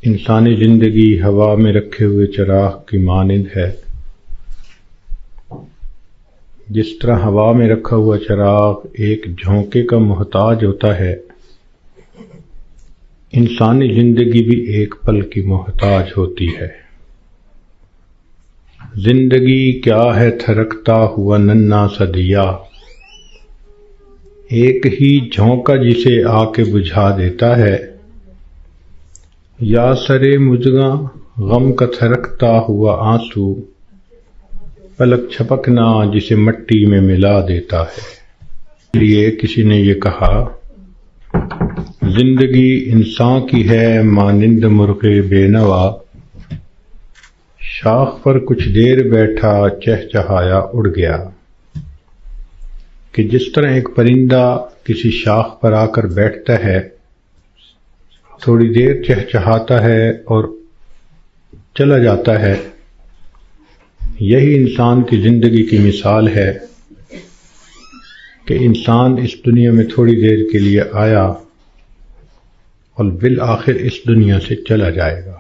انسانی زندگی ہوا میں رکھے ہوئے چراغ کی مانند ہے۔ جس طرح ہوا میں رکھا ہوا چراغ ایک جھونکے کا محتاج ہوتا ہے، انسانی زندگی بھی ایک پل کی محتاج ہوتی ہے۔ زندگی کیا ہے تھرکتا ہوا ننھا سا دیا، ایک ہی جھونکا جسے آ کے بجھا دیتا ہے۔ یا سرے مژگاں غم کا تھرکتا ہوا آنسو، پلک چھپکنا جسے مٹی میں ملا دیتا ہے۔ اس لیے کسی نے یہ کہا، زندگی انسان کی ہے مانند مرغ بے نوا، شاخ پر کچھ دیر بیٹھا چہچہایا اڑ گیا۔ کہ جس طرح ایک پرندہ کسی شاخ پر آ کر بیٹھتا ہے، تھوڑی دیر چہچہاتا ہے اور چلا جاتا ہے، یہی انسان کی زندگی کی مثال ہے کہ انسان اس دنیا میں تھوڑی دیر کے لیے آیا اور بالآخر اس دنیا سے چلا جائے گا۔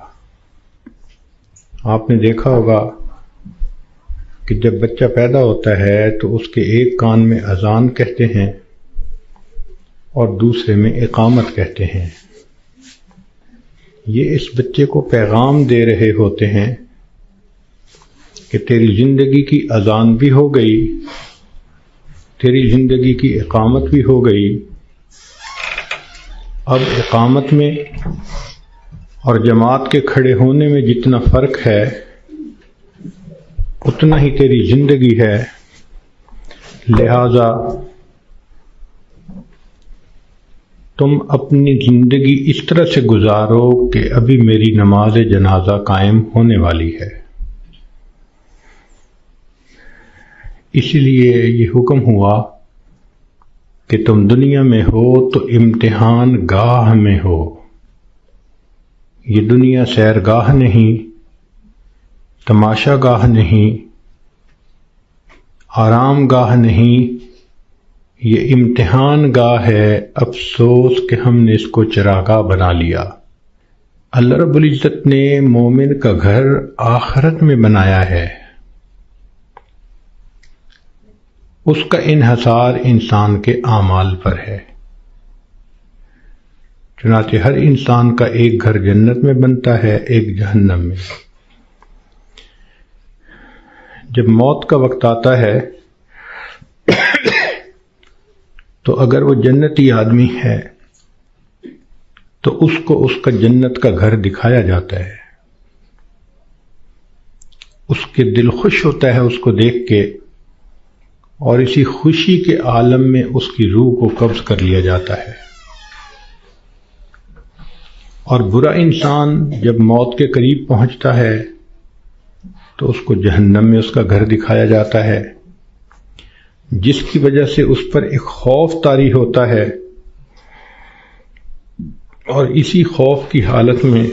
آپ نے دیکھا ہوگا کہ جب بچہ پیدا ہوتا ہے تو اس کے ایک کان میں اذان کہتے ہیں اور دوسرے میں اقامت کہتے ہیں۔ یہ اس بچے کو پیغام دے رہے ہوتے ہیں کہ تیری زندگی کی اذان بھی ہو گئی، تیری زندگی کی اقامت بھی ہو گئی۔ اب اقامت میں اور جماعت کے کھڑے ہونے میں جتنا فرق ہے، اتنا ہی تیری زندگی ہے۔ لہذا تم اپنی زندگی اس طرح سے گزارو کہ ابھی میری نماز جنازہ قائم ہونے والی ہے۔ اسی لیے یہ حکم ہوا کہ تم دنیا میں ہو تو امتحان گاہ میں ہو۔ یہ دنیا سیرگاہ نہیں، تماشا گاہ نہیں، آرام گاہ نہیں، یہ امتحان گاہ ہے۔ افسوس کہ ہم نے اس کو چراگاہ بنا لیا۔ اللہ رب العزت نے مومن کا گھر آخرت میں بنایا ہے۔ اس کا انحصار انسان کے اعمال پر ہے۔ چنانچہ ہر انسان کا ایک گھر جنت میں بنتا ہے، ایک جہنم میں۔ جب موت کا وقت آتا ہے تو اگر وہ جنتی آدمی ہے تو اس کو اس کا جنت کا گھر دکھایا جاتا ہے۔ اس کے دل خوش ہوتا ہے اس کو دیکھ کے، اور اسی خوشی کے عالم میں اس کی روح کو قبض کر لیا جاتا ہے۔ اور برا انسان جب موت کے قریب پہنچتا ہے تو اس کو جہنم میں اس کا گھر دکھایا جاتا ہے، جس کی وجہ سے اس پر ایک خوف طاری ہوتا ہے، اور اسی خوف کی حالت میں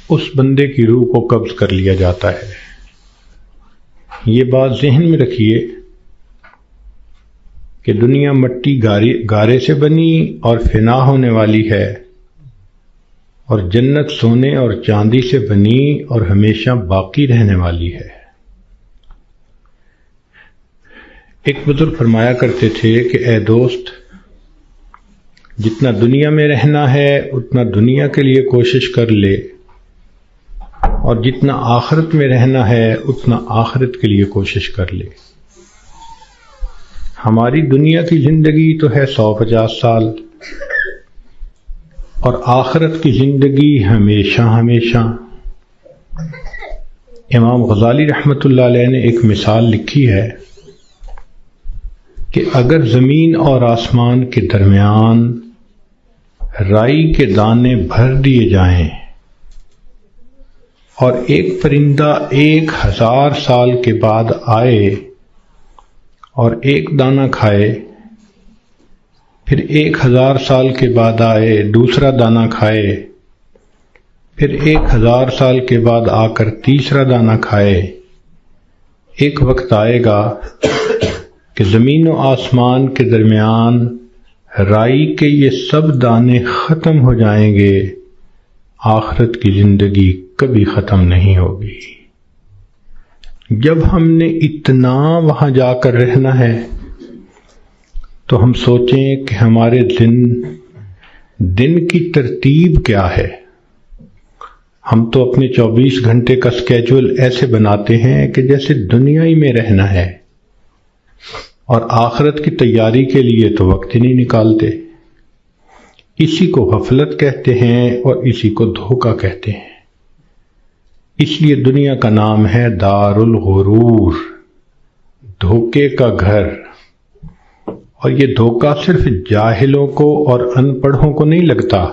اس بندے کی روح کو قبض کر لیا جاتا ہے۔ یہ بات ذہن میں رکھیے کہ دنیا مٹی گارے سے بنی اور فنا ہونے والی ہے، اور جنت سونے اور چاندی سے بنی اور ہمیشہ باقی رہنے والی ہے۔ ایک بزرگ فرمایا کرتے تھے کہ اے دوست، جتنا دنیا میں رہنا ہے اتنا دنیا کے لیے کوشش کر لے، اور جتنا آخرت میں رہنا ہے اتنا آخرت کے لیے کوشش کر لے۔ ہماری دنیا کی زندگی تو ہے 150 سال، اور آخرت کی زندگی ہمیشہ ہمیشہ۔ امام غزالی رحمۃ اللہ علیہ نے ایک مثال لکھی ہے کہ اگر زمین اور آسمان کے درمیان رائی کے دانے بھر دیے جائیں اور ایک پرندہ 1000 سال کے بعد آئے اور ایک دانہ کھائے، پھر 1000 سال کے بعد آئے دوسرا دانہ کھائے، پھر 1000 سال کے بعد آ کر تیسرا دانہ کھائے، ایک وقت آئے گا کہ زمین و آسمان کے درمیان رائی کے یہ سب دانے ختم ہو جائیں گے، آخرت کی زندگی کبھی ختم نہیں ہوگی۔ جب ہم نے اتنا وہاں جا کر رہنا ہے تو ہم سوچیں کہ ہمارے دن کی ترتیب کیا ہے۔ ہم تو اپنے 24 گھنٹے کا سکیجول ایسے بناتے ہیں کہ جیسے دنیا ہی میں رہنا ہے، اور آخرت کی تیاری کے لیے تو وقت ہی نہیں نکالتے۔ اسی کو غفلت کہتے ہیں اور اسی کو دھوکہ کہتے ہیں۔ اس لیے دنیا کا نام ہے دار الغرور، دھوکے کا گھر۔ اور یہ دھوکہ صرف جاہلوں کو اور ان پڑھوں کو نہیں لگتا،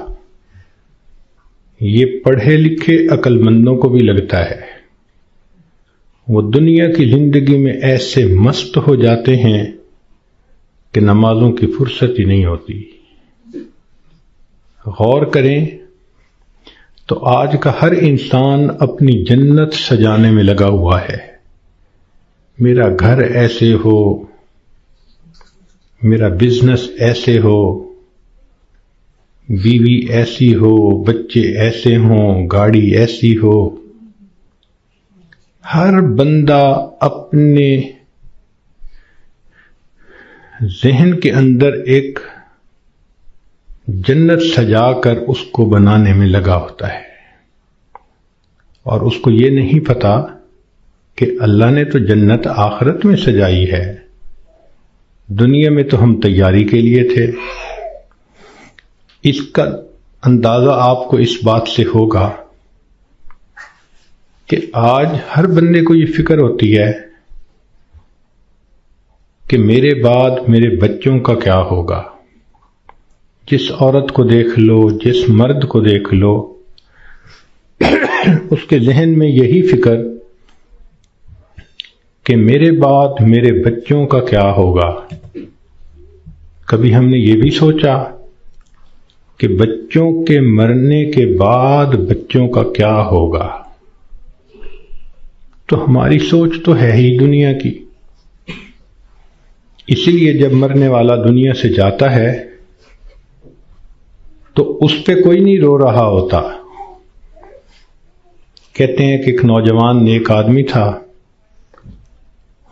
یہ پڑھے لکھے عقل مندوں کو بھی لگتا ہے۔ وہ دنیا کی زندگی میں ایسے مست ہو جاتے ہیں کہ نمازوں کی فرصت ہی نہیں ہوتی۔ غور کریں تو آج کا ہر انسان اپنی جنت سجانے میں لگا ہوا ہے۔ میرا گھر ایسے ہو، میرا بزنس ایسے ہو، بیوی ایسی ہو، بچے ایسے ہوں، گاڑی ایسی ہو۔ ہر بندہ اپنے ذہن کے اندر ایک جنت سجا کر اس کو بنانے میں لگا ہوتا ہے، اور اس کو یہ نہیں پتا کہ اللہ نے تو جنت آخرت میں سجائی ہے، دنیا میں تو ہم تیاری کے لیے تھے۔ اس کا اندازہ آپ کو اس بات سے ہوگا کہ آج ہر بندے کو یہ فکر ہوتی ہے کہ میرے بعد میرے بچوں کا کیا ہوگا۔ جس عورت کو دیکھ لو، جس مرد کو دیکھ لو، اس کے ذہن میں یہی فکر کہ میرے بعد میرے بچوں کا کیا ہوگا۔ کبھی ہم نے یہ بھی سوچا کہ بچوں کے مرنے کے بعد بچوں کا کیا ہوگا؟ تو ہماری سوچ تو ہے ہی دنیا کی۔ اسی لیے جب مرنے والا دنیا سے جاتا ہے تو اس پہ کوئی نہیں رو رہا ہوتا۔ کہتے ہیں کہ ایک نوجوان نیک آدمی تھا،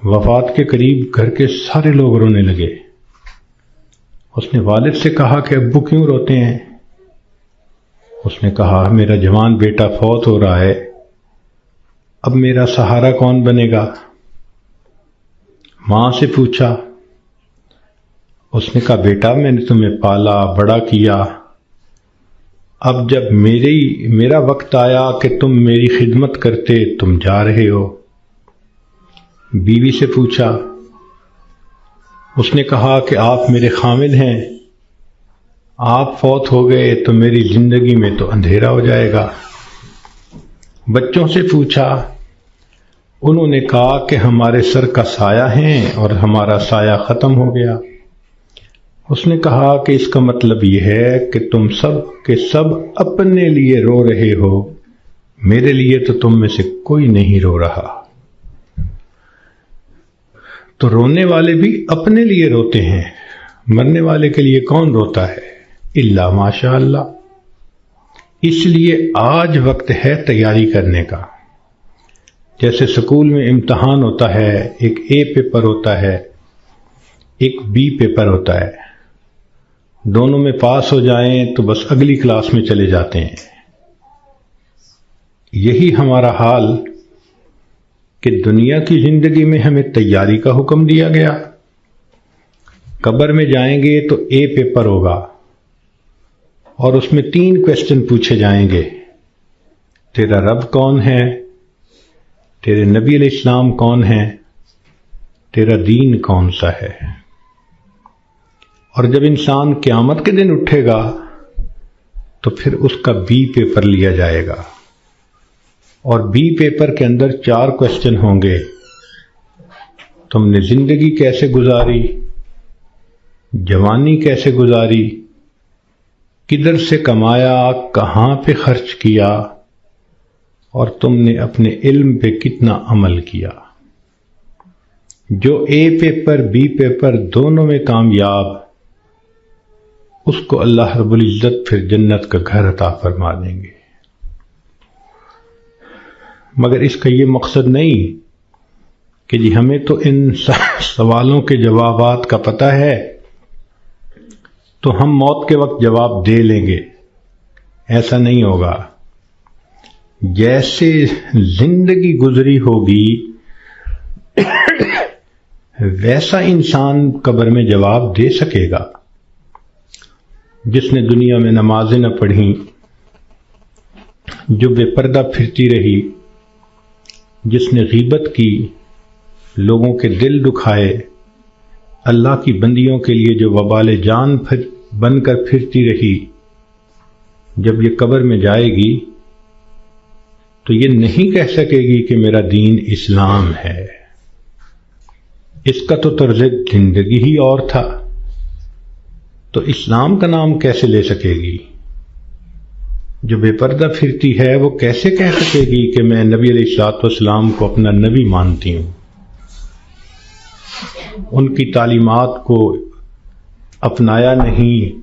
وفات کے قریب گھر کے سارے لوگ رونے لگے۔ اس نے والد سے کہا کہ ابو کیوں روتے ہیں؟ اس نے کہا میرا جوان بیٹا فوت ہو رہا ہے، اب میرا سہارا کون بنے گا؟ ماں سے پوچھا، اس نے کہا بیٹا میں نے تمہیں پالا بڑا کیا، اب جب میرا وقت آیا کہ تم میری خدمت کرتے، تم جا رہے ہو۔ بیوی سے پوچھا، اس نے کہا کہ آپ میرے خامد ہیں، آپ فوت ہو گئے تو میری زندگی میں تو اندھیرا ہو جائے گا۔ بچوں سے پوچھا، انہوں نے کہا کہ ہمارے سر کا سایہ ہیں اور ہمارا سایہ ختم ہو گیا۔ اس نے کہا کہ اس کا مطلب یہ ہے کہ تم سب کے سب اپنے لیے رو رہے ہو، میرے لیے تو تم میں سے کوئی نہیں رو رہا۔ تو رونے والے بھی اپنے لیے روتے ہیں، مرنے والے کے لیے کون روتا ہے؟ الا ماشاء اللہ۔ اس لیے آج وقت ہے تیاری کرنے کا۔ جیسے سکول میں امتحان ہوتا ہے، ایک اے پیپر ہوتا ہے، ایک بی پیپر ہوتا ہے، دونوں میں پاس ہو جائیں تو بس اگلی کلاس میں چلے جاتے ہیں۔ یہی ہمارا حال کہ دنیا کی زندگی میں ہمیں تیاری کا حکم دیا گیا۔ قبر میں جائیں گے تو اے پیپر ہوگا اور اس میں 3 کویسچن پوچھے جائیں گے، تیرا رب کون ہے، تیرے نبی علیہ السلام کون ہیں، تیرا دین کون سا ہے۔ اور جب انسان قیامت کے دن اٹھے گا تو پھر اس کا بی پیپر لیا جائے گا، اور بی پیپر کے اندر 4 کویسچن ہوں گے۔ تم نے زندگی کیسے گزاری، جوانی کیسے گزاری، کدھر سے کمایا، کہاں پہ خرچ کیا، اور تم نے اپنے علم پہ کتنا عمل کیا۔ جو اے پیپر بی پیپر دونوں میں کامیاب، اس کو اللہ رب العزت پھر جنت کا گھر عطا فرما دیں گے۔ مگر اس کا یہ مقصد نہیں کہ جی ہمیں تو ان سوالوں کے جوابات کا پتہ ہے تو ہم موت کے وقت جواب دے لیں گے. ایسا نہیں ہوگا. جیسے زندگی گزری ہوگی ویسا انسان قبر میں جواب دے سکے گا. جس نے دنیا میں نمازیں نہ پڑھیں، جو بے پردہ پھرتی رہی، جس نے غیبت کی، لوگوں کے دل دکھائے، اللہ کی بندیوں کے لیے جو وبال جان بن کر پھرتی رہی، جب یہ قبر میں جائے گی تو یہ نہیں کہہ سکے گی کہ میرا دین اسلام ہے. اس کا تو طرز زندگی ہی اور تھا، تو اسلام کا نام کیسے لے سکے گی؟ جو بے پردہ پھرتی ہے وہ کیسے کہہ سکے گی کہ میں نبی علیہ الصلوۃ والسلام کو اپنا نبی مانتی ہوں؟ ان کی تعلیمات کو اپنایا نہیں،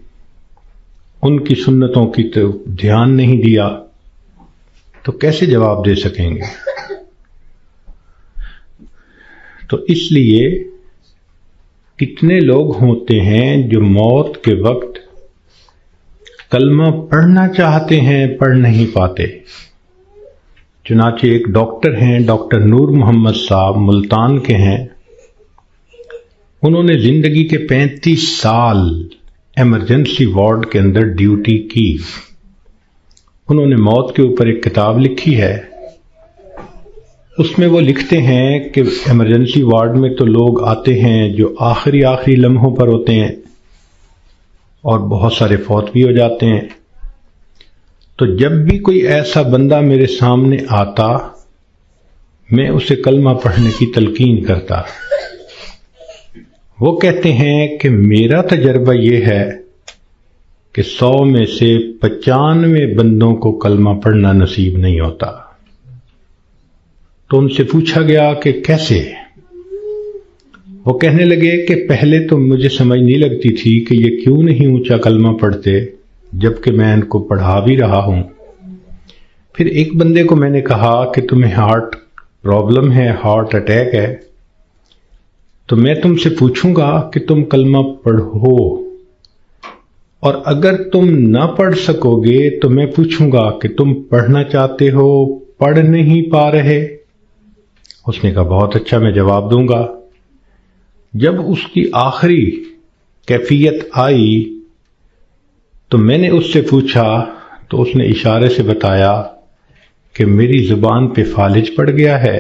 ان کی سنتوں کی طرف دھیان نہیں دیا، تو کیسے جواب دے سکیں گے؟ تو اس لیے کتنے لوگ ہوتے ہیں جو موت کے وقت کلمہ پڑھنا چاہتے ہیں، پڑھ نہیں پاتے. چنانچہ ایک ڈاکٹر ہیں، ڈاکٹر نور محمد صاحب، ملتان کے ہیں. انہوں نے زندگی کے 35 سال ایمرجنسی وارڈ کے اندر ڈیوٹی کی. انہوں نے موت کے اوپر ایک کتاب لکھی ہے. اس میں وہ لکھتے ہیں کہ ایمرجنسی وارڈ میں تو لوگ آتے ہیں جو آخری لمحوں پر ہوتے ہیں اور بہت سارے فوت بھی ہو جاتے ہیں. تو جب بھی کوئی ایسا بندہ میرے سامنے آتا میں اسے کلمہ پڑھنے کی تلقین کرتا. وہ کہتے ہیں کہ میرا تجربہ یہ ہے کہ 100 میں سے 95 بندوں کو کلمہ پڑھنا نصیب نہیں ہوتا. تو ان سے پوچھا گیا کہ کیسے؟ وہ کہنے لگے کہ پہلے تو مجھے سمجھ نہیں لگتی تھی کہ یہ کیوں نہیں اونچا کلمہ پڑھتے جبکہ میں ان کو پڑھا بھی رہا ہوں. پھر ایک بندے کو میں نے کہا کہ تمہیں ہارٹ پرابلم ہے، ہارٹ اٹیک ہے، تو میں تم سے پوچھوں گا کہ تم کلمہ پڑھو، اور اگر تم نہ پڑھ سکو گے تو میں پوچھوں گا کہ تم پڑھنا چاہتے ہو، پڑھ نہیں پا رہے؟ اس نے کہا بہت اچھا، میں جواب دوں گا. جب اس کی آخری کیفیت آئی تو میں نے اس سے پوچھا تو اس نے اشارے سے بتایا کہ میری زبان پہ فالج پڑ گیا ہے،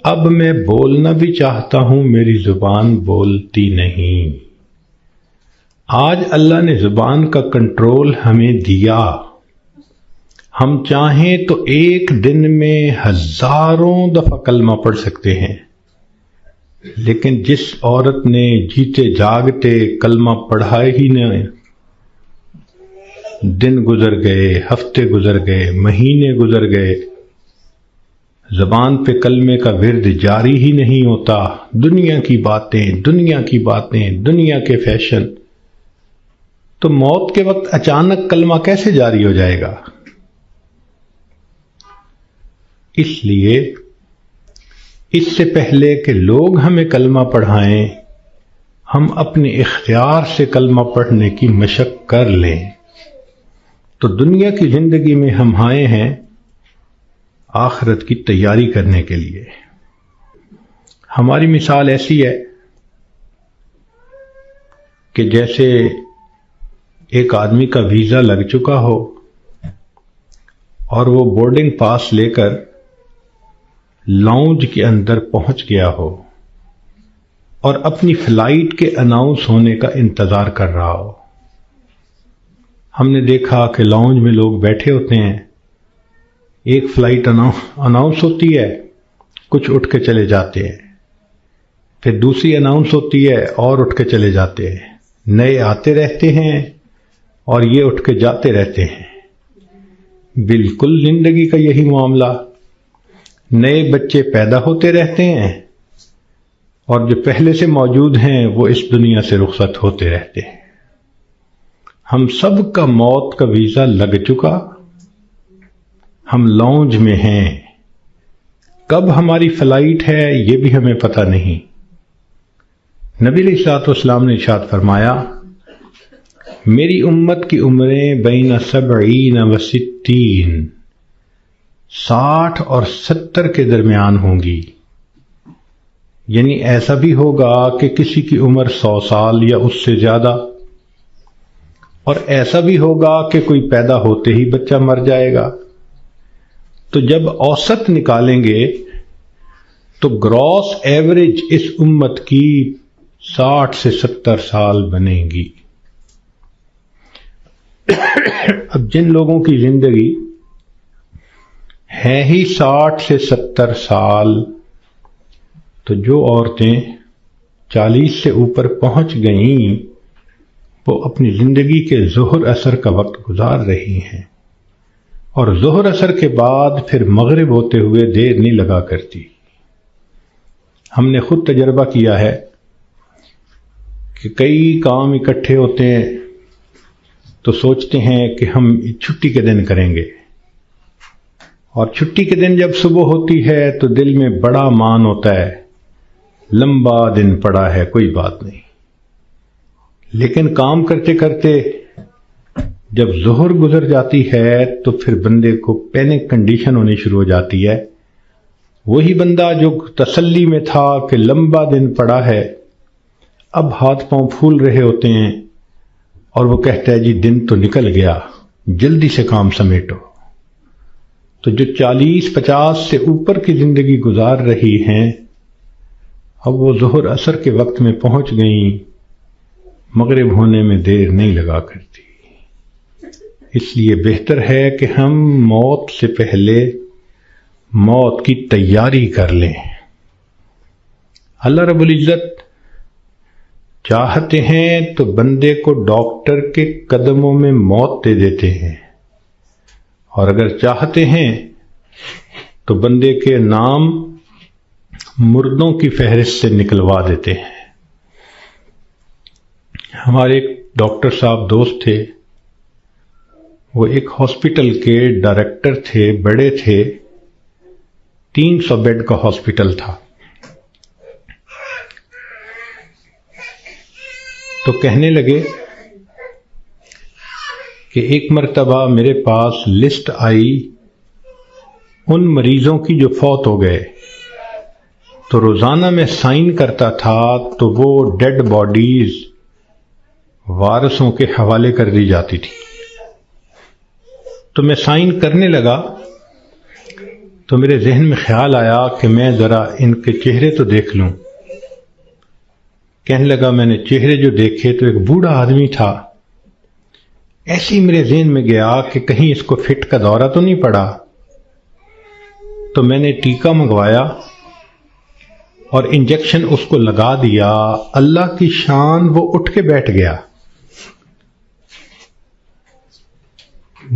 اب میں بولنا بھی چاہتا ہوں میری زبان بولتی نہیں. آج اللہ نے زبان کا کنٹرول ہمیں دیا. ہم چاہیں تو ایک دن میں ہزاروں دفعہ کلمہ پڑھ سکتے ہیں، لیکن جس عورت نے جیتے جاگتے کلمہ پڑھا ہی نہیں، دن گزر گئے، ہفتے گزر گئے، مہینے گزر گئے، زبان پہ کلمے کا ورد جاری ہی نہیں ہوتا، دنیا کی باتیں، دنیا کے فیشن، تو موت کے وقت اچانک کلمہ کیسے جاری ہو جائے گا؟ اس لیے اس سے پہلے کہ لوگ ہمیں کلمہ پڑھائیں، ہم اپنے اختیار سے کلمہ پڑھنے کی مشق کر لیں. تو دنیا کی زندگی میں ہم آئے ہیں آخرت کی تیاری کرنے کے لیے. ہماری مثال ایسی ہے کہ جیسے ایک آدمی کا ویزا لگ چکا ہو اور وہ بورڈنگ پاس لے کر لاؤنج کے اندر پہنچ گیا ہو اور اپنی فلائٹ کے اناؤنس ہونے کا انتظار کر رہا ہو. ہم نے دیکھا کہ لاؤنج میں لوگ بیٹھے ہوتے ہیں، ایک فلائٹ اناؤنس ہوتی ہے، کچھ اٹھ کے چلے جاتے ہیں، پھر دوسری اناؤنس ہوتی ہے اور اٹھ کے چلے جاتے ہیں، نئے آتے رہتے ہیں اور یہ اٹھ کے جاتے رہتے ہیں. بالکل زندگی کا یہی معاملہ. نئے بچے پیدا ہوتے رہتے ہیں اور جو پہلے سے موجود ہیں وہ اس دنیا سے رخصت ہوتے رہتے ہیں. ہم سب کا موت کا ویزا لگ چکا، ہم لاؤنج میں ہیں کب ہماری فلائٹ ہے یہ بھی ہمیں پتہ نہیں۔ نبی علیہ الصلوۃ والسلام نے ارشاد فرمایا، میری امت کی عمریں بین 70 و 60، 60 اور 70 کے درمیان ہوں گی، یعنی ایسا بھی ہوگا کہ کسی کی عمر 100 سال یا اس سے زیادہ، اور ایسا بھی ہوگا کہ کوئی پیدا ہوتے ہی بچہ مر جائے گا۔ تو جب اوسط نکالیں گے تو گراس ایوریج اس امت کی 60 سے 70 سال بنے گی۔ اب جن لوگوں کی زندگی ہے ہی 60 سے 70 سال، تو جو عورتیں 40 سے اوپر پہنچ گئیں وہ اپنی زندگی کے ظہر اثر کا وقت گزار رہی ہیں، اور ظہر اثر کے بعد پھر مغرب ہوتے ہوئے دیر نہیں لگا کرتی۔ ہم نے خود تجربہ کیا ہے کہ کئی کام اکٹھے ہوتے ہیں تو سوچتے ہیں کہ ہم چھٹی کے دن کریں گے، اور چھٹی کے دن جب صبح ہوتی ہے تو دل میں بڑا مان ہوتا ہے، لمبا دن پڑا ہے، کوئی بات نہیں۔ لیکن کام کرتے کرتے جب ظہر گزر جاتی ہے تو پھر بندے کو پینک کنڈیشن ہونی شروع ہو جاتی ہے۔ وہی بندہ جو تسلی میں تھا کہ لمبا دن پڑا ہے، اب ہاتھ پاؤں پھول رہے ہوتے ہیں، اور وہ کہتا ہے جی دن تو نکل گیا، جلدی سے کام سمیٹو۔ تو جو 40-50 سے اوپر کی زندگی گزار رہی ہیں، اب وہ ظہر اثر کے وقت میں پہنچ گئیں، مغرب ہونے میں دیر نہیں لگا کرتی۔ اس لیے بہتر ہے کہ ہم موت سے پہلے موت کی تیاری کر لیں۔ اللہ رب العزت چاہتے ہیں تو بندے کو ڈاکٹر کے قدموں میں موت دے دیتے ہیں، اور اگر چاہتے ہیں تو بندے کے نام مردوں کی فہرست سے نکلوا دیتے ہیں۔ ہمارے ایک ڈاکٹر صاحب دوست تھے، وہ ایک ہاسپٹل کے ڈائریکٹر تھے، بڑے تھے، 300 بیڈ کا ہاسپٹل تھا۔ تو کہنے لگے کہ ایک مرتبہ میرے پاس لسٹ آئی ان مریضوں کی جو فوت ہو گئے، تو روزانہ میں سائن کرتا تھا تو وہ ڈیڈ باڈیز وارثوں کے حوالے کر دی جاتی تھی۔ تو میں سائن کرنے لگا تو میرے ذہن میں خیال آیا کہ میں ذرا ان کے چہرے تو دیکھ لوں۔ کہنے لگا میں نے چہرے جو دیکھے تو ایک بوڑھا آدمی تھا، ایسے ہی میرے ذہن میں گیا کہ کہیں اس کو فٹ کا دورہ تو نہیں پڑا۔ تو میں نے ٹیکا منگوایا اور انجیکشن اس کو لگا دیا۔ اللہ کی شان، وہ اٹھ کے بیٹھ گیا۔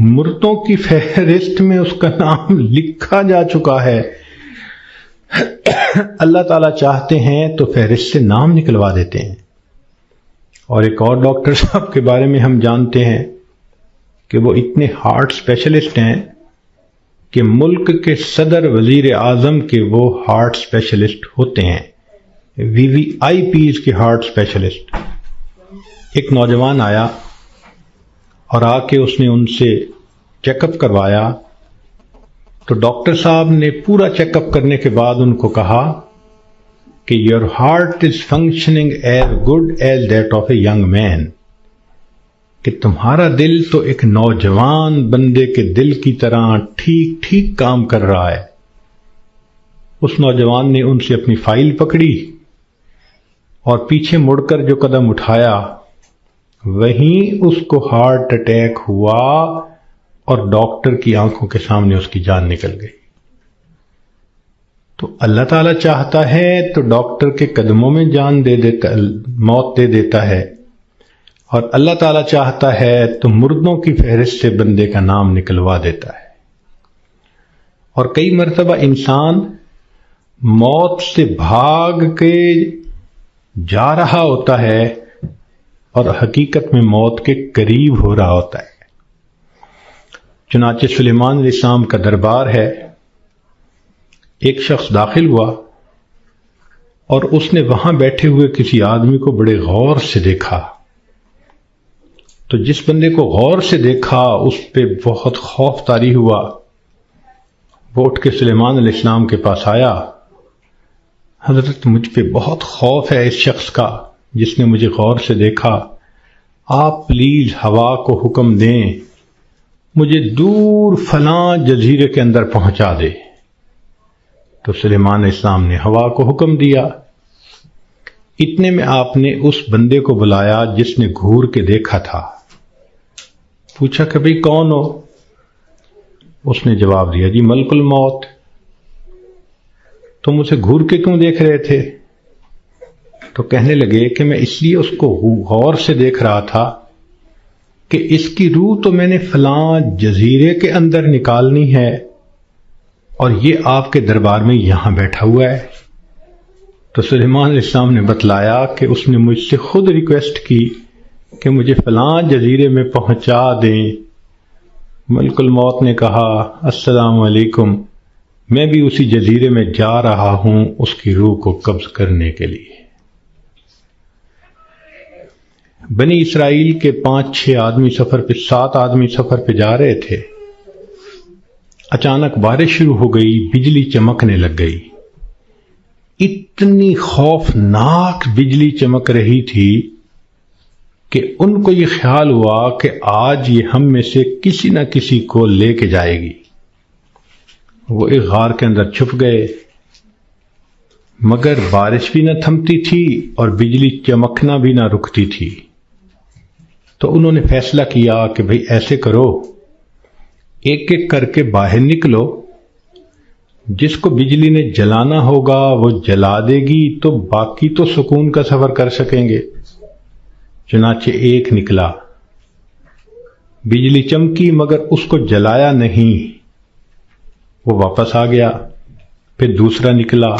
مردوں کی فہرست میں اس کا نام لکھا جا چکا ہے۔ اللہ تعالیٰ چاہتے ہیں تو فہرست سے نام نکلوا دیتے ہیں۔ اور ایک اور ڈاکٹر صاحب کے بارے میں ہم جانتے ہیں کہ وہ اتنے ہارٹ اسپیشلسٹ ہیں کہ ملک کے صدر وزیر اعظم کے وہ ہارٹ اسپیشلسٹ ہوتے ہیں، VVIPs کے ہارٹ اسپیشلسٹ۔ ایک نوجوان آیا اور آ کے اس نے ان سے چیک اپ کروایا، تو ڈاکٹر صاحب نے پورا چیک اپ کرنے کے بعد ان کو کہا کہ your heart is functioning as good as that of a young man, کہ تمہارا دل تو ایک نوجوان بندے کے دل کی طرح ٹھیک ٹھیک کام کر رہا ہے۔ اس نوجوان نے ان سے اپنی فائل پکڑی اور پیچھے مڑ کر جو قدم اٹھایا وہیں اس کو ہارٹ اٹیک ہوا، اور ڈاکٹر کی آنکھوں کے سامنے اس کی جان نکل گئی۔ تو اللہ تعالیٰ چاہتا ہے تو ڈاکٹر کے قدموں میں جان دے دیتا، موت دے دیتا ہے، اور اللہ تعالیٰ چاہتا ہے تو مردوں کی فہرست سے بندے کا نام نکلوا دیتا ہے۔ اور کئی مرتبہ انسان موت سے بھاگ کے جا رہا ہوتا ہے اور حقیقت میں موت کے قریب ہو رہا ہوتا ہے۔ چنانچہ سلیمان علیہ السلام کا دربار ہے، ایک شخص داخل ہوا اور اس نے وہاں بیٹھے ہوئے کسی آدمی کو بڑے غور سے دیکھا. تو جس بندے کو غور سے دیکھا اس پہ بہت خوف طاری ہوا. وہ اٹھ کے سلیمان علیہ السلام کے پاس آیا. حضرت مجھ پہ بہت خوف ہے اس شخص کا جس نے مجھے غور سے دیکھا. آپ پلیز ہوا کو حکم دیں مجھے دور فلاں جزیرے کے اندر پہنچا دے. تو سلیمان علیہ السلام نے ہوا کو حکم دیا. اتنے میں آپ نے اس بندے کو بلایا جس نے گھور کے دیکھا تھا. پوچھا کہ بھئی کون ہو؟ اس نے جواب دیا جی ملک الموت. تم اسے گھور کے کیوں دیکھ رہے تھے؟ تو کہنے لگے کہ میں اس لیے اس کو غور سے دیکھ رہا تھا کہ اس کی روح تو میں نے فلاں جزیرے کے اندر نکالنی ہے اور یہ آپ کے دربار میں یہاں بیٹھا ہوا ہے. تو سلیمان علیہ السلام نے بتلایا کہ اس نے مجھ سے خود ریکویسٹ کی کہ مجھے فلاں جزیرے میں پہنچا دیں. ملک الموت نے کہا السلام علیکم، میں بھی اسی جزیرے میں جا رہا ہوں اس کی روح کو قبض کرنے کے لیے. بنی اسرائیل کے 5-6 آدمی سفر پہ 7 آدمی سفر پہ جا رہے تھے. اچانک بارش شروع ہو گئی، بجلی چمکنے لگ گئی. اتنی خوفناک بجلی چمک رہی تھی کہ ان کو یہ خیال ہوا کہ آج یہ ہم میں سے کسی نہ کسی کو لے کے جائے گی. وہ ایک غار کے اندر چھپ گئے، مگر بارش بھی نہ تھمتی تھی اور بجلی چمکنا بھی نہ رکتی تھی. تو انہوں نے فیصلہ کیا کہ بھئی ایسے کرو، ایک ایک کر کے باہر نکلو، جس کو بجلی نے جلانا ہوگا وہ جلا دے گی تو باقی تو سکون کا سفر کر سکیں گے. چنانچہ ایک نکلا، بجلی چمکی مگر اس کو جلایا نہیں، وہ واپس آ گیا. پھر دوسرا نکلا،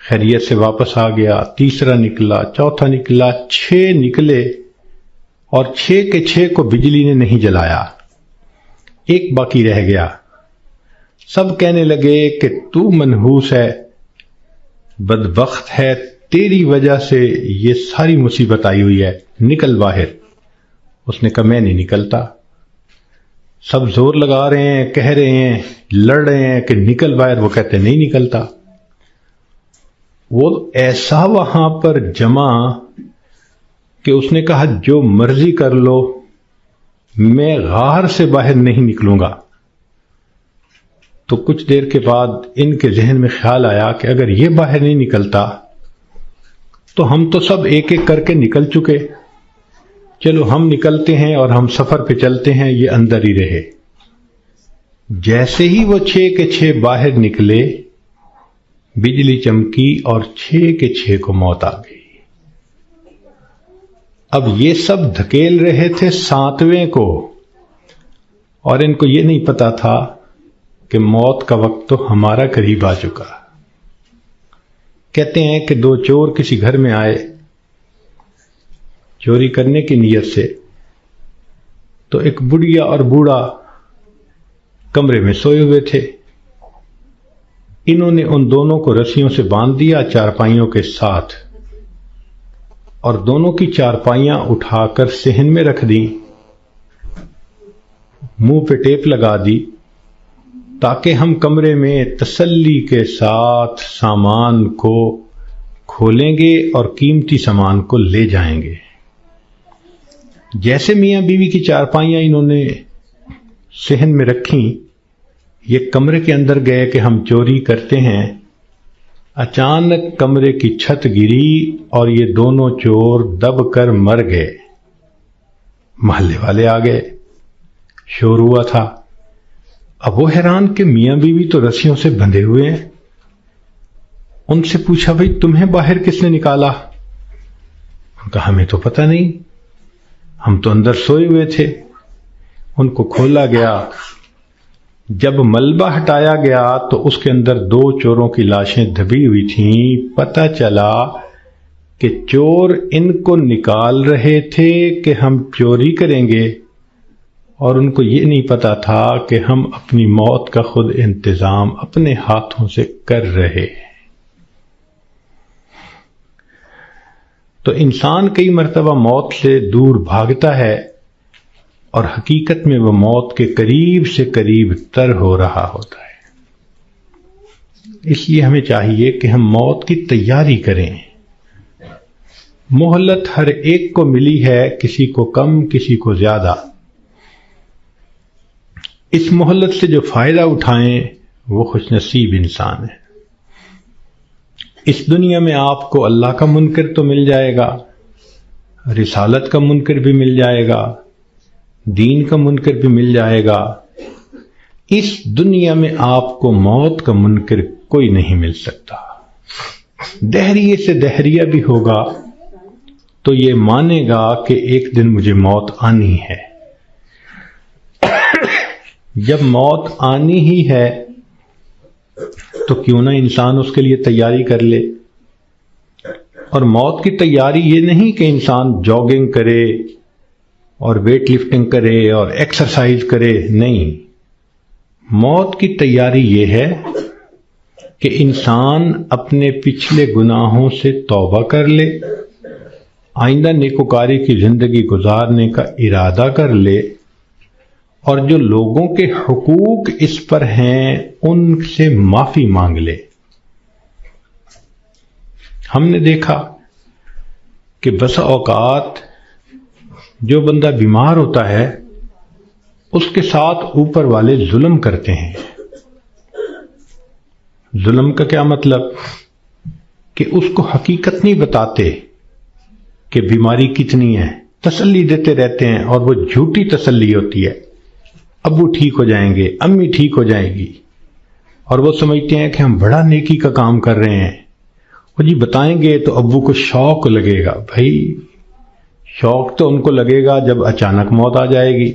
خیریت سے واپس آ گیا. تیسرا نکلا، چوتھا نکلا، 6 نکلے اور 6 کے 6 کو بجلی نے نہیں جلایا. ایک باقی رہ گیا. سب کہنے لگے کہ تو منحوس ہے، بدبخت ہے، تیری وجہ سے یہ ساری مصیبت آئی ہوئی ہے، نکل باہر. اس نے کہا میں نہیں نکلتا. سب زور لگا رہے ہیں، کہہ رہے ہیں، لڑ رہے ہیں کہ نکل باہر. وہ کہتے نہیں نکلتا. وہ ایسا وہاں پر جمع کہ اس نے کہا جو مرضی کر لو، میں غار سے باہر نہیں نکلوں گا. تو کچھ دیر کے بعد ان کے ذہن میں خیال آیا کہ اگر یہ باہر نہیں نکلتا تو ہم تو سب ایک ایک کر کے نکل چکے، چلو ہم نکلتے ہیں اور ہم سفر پہ چلتے ہیں، یہ اندر ہی رہے. جیسے ہی وہ 6 کے 6 باہر نکلے، بجلی چمکی اور 6 کے 6 کو موت آ گئی. اب یہ سب دھکیل رہے تھے 7ویں کو، اور ان کو یہ نہیں پتا تھا کہ موت کا وقت تو ہمارا قریب آ چکا. کہتے ہیں کہ 2 چور کسی گھر میں آئے چوری کرنے کی نیت سے. تو ایک بڑھیا اور بوڑھا کمرے میں سوئے ہوئے تھے. انہوں نے ان دونوں کو رسیوں سے باندھ دیا چارپائیوں کے ساتھ، اور دونوں کی چارپائیاں اٹھا کر صحن میں رکھ دی، منہ پہ ٹیپ لگا دی تاکہ ہم کمرے میں تسلی کے ساتھ سامان کو کھولیں گے اور قیمتی سامان کو لے جائیں گے. جیسے میاں بیوی کی چارپائیاں انہوں نے صحن میں رکھیں، یہ کمرے کے اندر گئے کہ ہم چوری کرتے ہیں. اچانک کمرے کی چھت گری اور یہ دونوں چور دب کر مر گئے. محلے والے آ گئے، شور ہوا تھا. اب وہ حیران کہ میاں بیوی تو رسیوں سے بندھے ہوئے ہیں. ان سے پوچھا بھئی تمہیں باہر کس نے نکالا؟ کہا ہمیں تو پتہ نہیں، ہم تو اندر سوئے ہوئے تھے. ان کو کھولا گیا. جب ملبہ ہٹایا گیا تو اس کے اندر 2 چوروں کی لاشیں دبی ہوئی تھیں. پتہ چلا کہ چور ان کو نکال رہے تھے کہ ہم چوری کریں گے، اور ان کو یہ نہیں پتا تھا کہ ہم اپنی موت کا خود انتظام اپنے ہاتھوں سے کر رہے ہیں۔ تو انسان کئی مرتبہ موت سے دور بھاگتا ہے اور حقیقت میں وہ موت کے قریب سے قریب تر ہو رہا ہوتا ہے۔ اس لیے ہمیں چاہیے کہ ہم موت کی تیاری کریں۔ مہلت ہر ایک کو ملی ہے، کسی کو کم کسی کو زیادہ۔ اس مہلت سے جو فائدہ اٹھائیں وہ خوش نصیب انسان ہے۔ اس دنیا میں آپ کو اللہ کا منکر تو مل جائے گا، رسالت کا منکر بھی مل جائے گا، دین کا منکر بھی مل جائے گا۔ اس دنیا میں آپ کو موت کا منکر کوئی نہیں مل سکتا۔ دہریے سے دہریہ بھی ہوگا تو یہ مانے گا کہ ایک دن مجھے موت آنی ہے۔ جب موت آنی ہی ہے تو کیوں نہ انسان اس کے لیے تیاری کر لے۔ اور موت کی تیاری یہ نہیں کہ انسان جاگنگ کرے اور ویٹ لفٹنگ کرے اور ایکسرسائز کرے، نہیں۔ موت کی تیاری یہ ہے کہ انسان اپنے پچھلے گناہوں سے توبہ کر لے، آئندہ نیکوکاری کی زندگی گزارنے کا ارادہ کر لے، اور جو لوگوں کے حقوق اس پر ہیں ان سے معافی مانگ لے۔ ہم نے دیکھا کہ بسا اوقات جو بندہ بیمار ہوتا ہے اس کے ساتھ اوپر والے ظلم کرتے ہیں۔ ظلم کا کیا مطلب؟ کہ اس کو حقیقت نہیں بتاتے کہ بیماری کتنی ہے، تسلی دیتے رہتے ہیں، اور وہ جھوٹی تسلی ہوتی ہے۔ ابو ٹھیک ہو جائیں گے، امی ٹھیک ہو جائیں گی، اور وہ سمجھتے ہیں کہ ہم بڑا نیکی کا کام کر رہے ہیں۔ وہ جی بتائیں گے تو ابو کو شوق لگے گا۔ بھائی شوق تو ان کو لگے گا جب اچانک موت آ جائے گی۔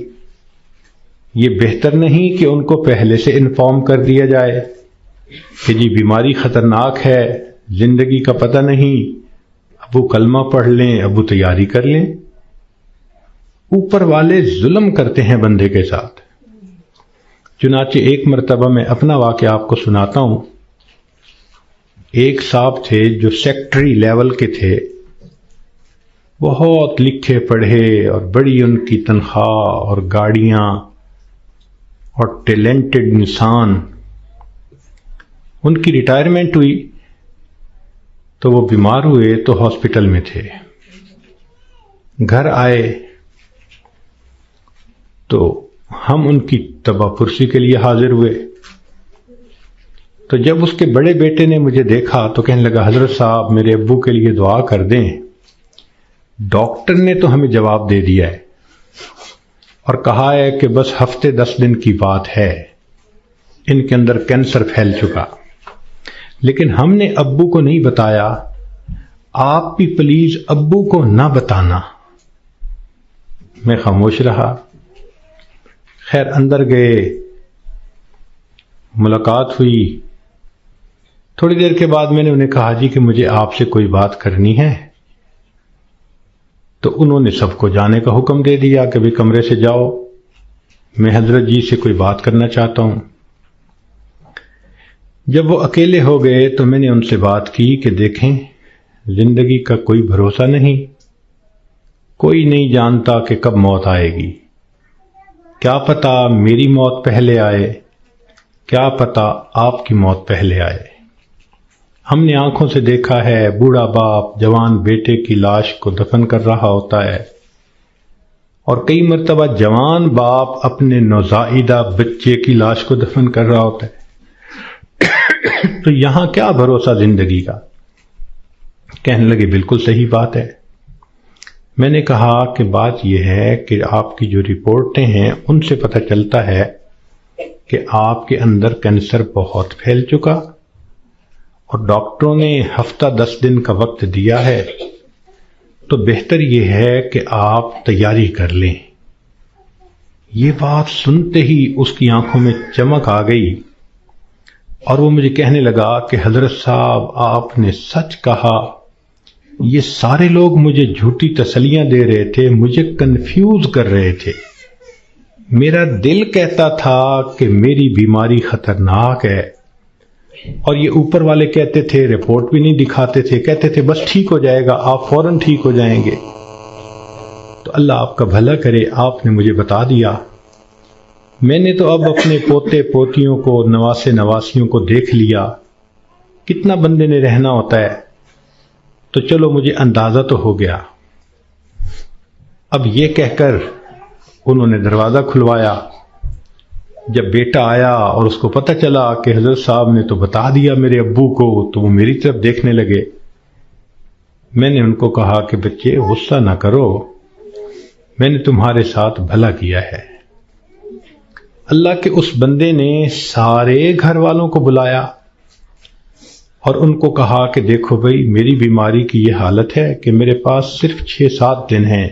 یہ بہتر نہیں کہ ان کو پہلے سے انفارم کر دیا جائے کہ جی بیماری خطرناک ہے، زندگی کا پتہ نہیں، ابو کلمہ پڑھ لیں، ابو تیاری کر لیں۔ اوپر والے ظلم کرتے ہیں بندے کے ساتھ۔ چنانچہ ایک مرتبہ میں اپنا واقعہ آپ کو سناتا ہوں۔ ایک صاحب تھے جو سیکٹری لیول کے تھے، بہت لکھے پڑھے اور بڑی ان کی تنخواہ اور گاڑیاں اور ٹیلنٹڈ انسان۔ ان کی ریٹائرمنٹ ہوئی تو وہ بیمار ہوئے تو ہاسپٹل میں تھے۔ گھر آئے تو ہم ان کی تباہ پرسی کے لیے حاضر ہوئے۔ تو جب اس کے بڑے بیٹے نے مجھے دیکھا تو کہنے لگا، حضرت صاحب میرے ابو کے لیے دعا کر دیں، ڈاکٹر نے تو ہمیں جواب دے دیا ہے اور کہا ہے کہ بس ہفتے 10 دن کی بات ہے، ان کے اندر کینسر پھیل چکا۔ لیکن ہم نے ابو کو نہیں بتایا، آپ بھی پلیز ابو کو نہ بتانا۔ میں خاموش رہا۔ خیر اندر گئے، ملاقات ہوئی۔ تھوڑی دیر کے بعد میں نے انہیں کہا جی کہ مجھے آپ سے کوئی بات کرنی ہے۔ تو انہوں نے سب کو جانے کا حکم دے دیا کہ بھی کمرے سے جاؤ، میں حضرت جی سے کوئی بات کرنا چاہتا ہوں۔ جب وہ اکیلے ہو گئے تو میں نے ان سے بات کی کہ دیکھیں، زندگی کا کوئی بھروسہ نہیں، کوئی نہیں جانتا کہ کب موت آئے گی۔ کیا پتہ میری موت پہلے آئے، کیا پتہ آپ کی موت پہلے آئے۔ ہم نے آنکھوں سے دیکھا ہے بوڑھا باپ جوان بیٹے کی لاش کو دفن کر رہا ہوتا ہے، اور کئی مرتبہ جوان باپ اپنے نوزائیدہ بچے کی لاش کو دفن کر رہا ہوتا ہے۔ تو یہاں کیا بھروسہ زندگی کا؟ کہنے لگے بالکل صحیح بات ہے۔ میں نے کہا کہ بات یہ ہے کہ آپ کی جو رپورٹیں ہیں ان سے پتہ چلتا ہے کہ آپ کے اندر کینسر بہت پھیل چکا، اور ڈاکٹروں نے ہفتہ 10 دن کا وقت دیا ہے، تو بہتر یہ ہے کہ آپ تیاری کر لیں۔ یہ بات سنتے ہی اس کی آنکھوں میں چمک آ گئی، اور وہ مجھے کہنے لگا کہ حضرت صاحب آپ نے سچ کہا، یہ سارے لوگ مجھے جھوٹی تسلیاں دے رہے تھے، مجھے کنفیوز کر رہے تھے۔ میرا دل کہتا تھا کہ میری بیماری خطرناک ہے، اور یہ اوپر والے کہتے تھے، رپورٹ بھی نہیں دکھاتے تھے، کہتے تھے بس ٹھیک ہو جائے گا، آپ فوراً ٹھیک ہو جائیں گے۔ تو اللہ آپ کا بھلا کرے، آپ نے مجھے بتا دیا۔ میں نے تو اب اپنے پوتے پوتیوں کو، نواسے نواسیوں کو دیکھ لیا، کتنا بندے نے رہنا ہوتا ہے، تو چلو مجھے اندازہ تو ہو گیا۔ اب یہ کہہ کر انہوں نے دروازہ کھلوایا۔ جب بیٹا آیا اور اس کو پتہ چلا کہ حضرت صاحب نے تو بتا دیا میرے ابو کو، تو وہ میری طرف دیکھنے لگے۔ میں نے ان کو کہا کہ بچے غصہ نہ کرو، میں نے تمہارے ساتھ بھلا کیا ہے۔ اللہ کے اس بندے نے سارے گھر والوں کو بلایا اور ان کو کہا کہ دیکھو بھئی، میری بیماری کی یہ حالت ہے کہ میرے پاس صرف 6-7 دن ہیں۔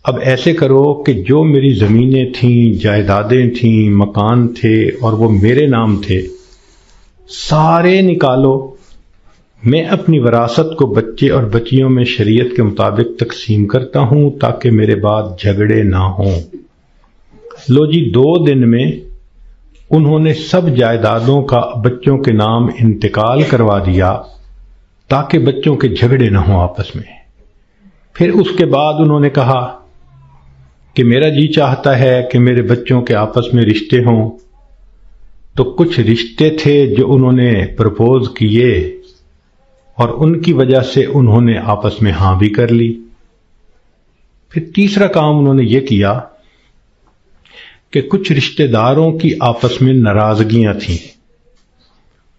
اب ایسے کرو کہ جو میری زمینیں تھیں، جائیدادیں تھیں، مکان تھے اور وہ میرے نام تھے، سارے نکالو۔ میں اپنی وراثت کو بچے اور بچیوں میں شریعت کے مطابق تقسیم کرتا ہوں تاکہ میرے بعد جھگڑے نہ ہوں۔ لو جی، 2 دن میں انہوں نے سب جائیدادوں کا بچوں کے نام انتقال کروا دیا تاکہ بچوں کے جھگڑے نہ ہوں آپس میں۔ پھر اس کے بعد انہوں نے کہا کہ میرا جی چاہتا ہے کہ میرے بچوں کے آپس میں رشتے ہوں، تو کچھ رشتے تھے جو انہوں نے پرپوز کیے اور ان کی وجہ سے انہوں نے آپس میں ہاں بھی کر لی۔ پھر تیسرا کام انہوں نے یہ کیا کہ کچھ رشتہ داروں کی آپس میں ناراضگیاں تھیں،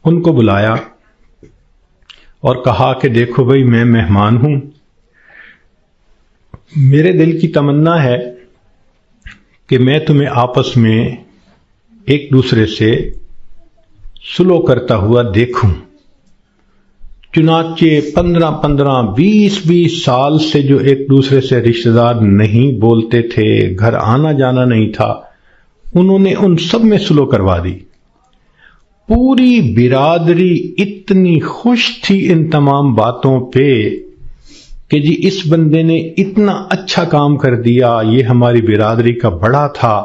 ان کو بلایا اور کہا کہ دیکھو بھئی، میں مہمان ہوں، میرے دل کی تمنا ہے کہ میں تمہیں آپس میں ایک دوسرے سے سلو کرتا ہوا دیکھوں۔ چنانچہ 15 20 سال سے جو ایک دوسرے سے رشتہ دار نہیں بولتے تھے، گھر آنا جانا نہیں تھا، انہوں نے ان سب میں سلو کروا دی۔ پوری برادری اتنی خوش تھی ان تمام باتوں پہ کہ جی اس بندے نے اتنا اچھا کام کر دیا، یہ ہماری برادری کا بڑا تھا،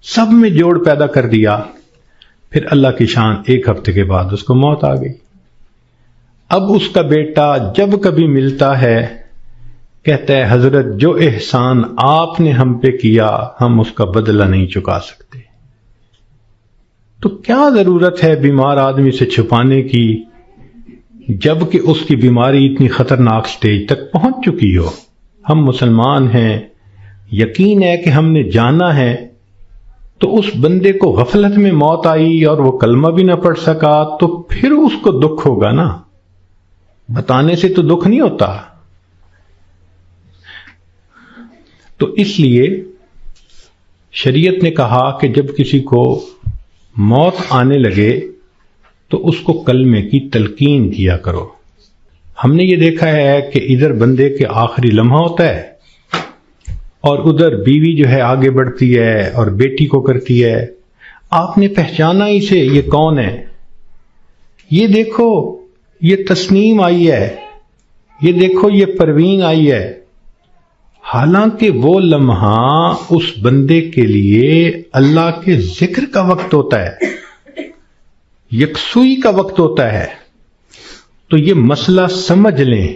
سب میں جوڑ پیدا کر دیا۔ پھر اللہ کی شان، 1 ہفتے کے بعد اس کو موت آ گئی۔ اب اس کا بیٹا جب کبھی ملتا ہے کہتا ہے حضرت جو احسان آپ نے ہم پہ کیا ہم اس کا بدلہ نہیں چکا سکتے۔ تو کیا ضرورت ہے بیمار آدمی سے چھپانے کی جبکہ اس کی بیماری اتنی خطرناک سٹیج تک پہنچ چکی ہو؟ ہم مسلمان ہیں، یقین ہے کہ ہم نے جانا ہے، تو اس بندے کو غفلت میں موت آئی اور وہ کلمہ بھی نہ پڑھ سکا، تو پھر اس کو دکھ ہوگا نا، بتانے سے تو دکھ نہیں ہوتا۔ تو اس لیے شریعت نے کہا کہ جب کسی کو موت آنے لگے تو اس کو کلمے کی تلقین کیا کرو۔ ہم نے یہ دیکھا ہے کہ ادھر بندے کے آخری لمحہ ہوتا ہے اور ادھر بیوی جو ہے آگے بڑھتی ہے اور بیٹی کو کرتی ہے، آپ نے پہچانا اسے، یہ کون ہے؟ یہ دیکھو یہ تسنیم آئی ہے، یہ دیکھو یہ پروین آئی ہے۔ حالانکہ وہ لمحہ اس بندے کے لیے اللہ کے ذکر کا وقت ہوتا ہے، یکسوئی کا وقت ہوتا ہے۔ تو یہ مسئلہ سمجھ لیں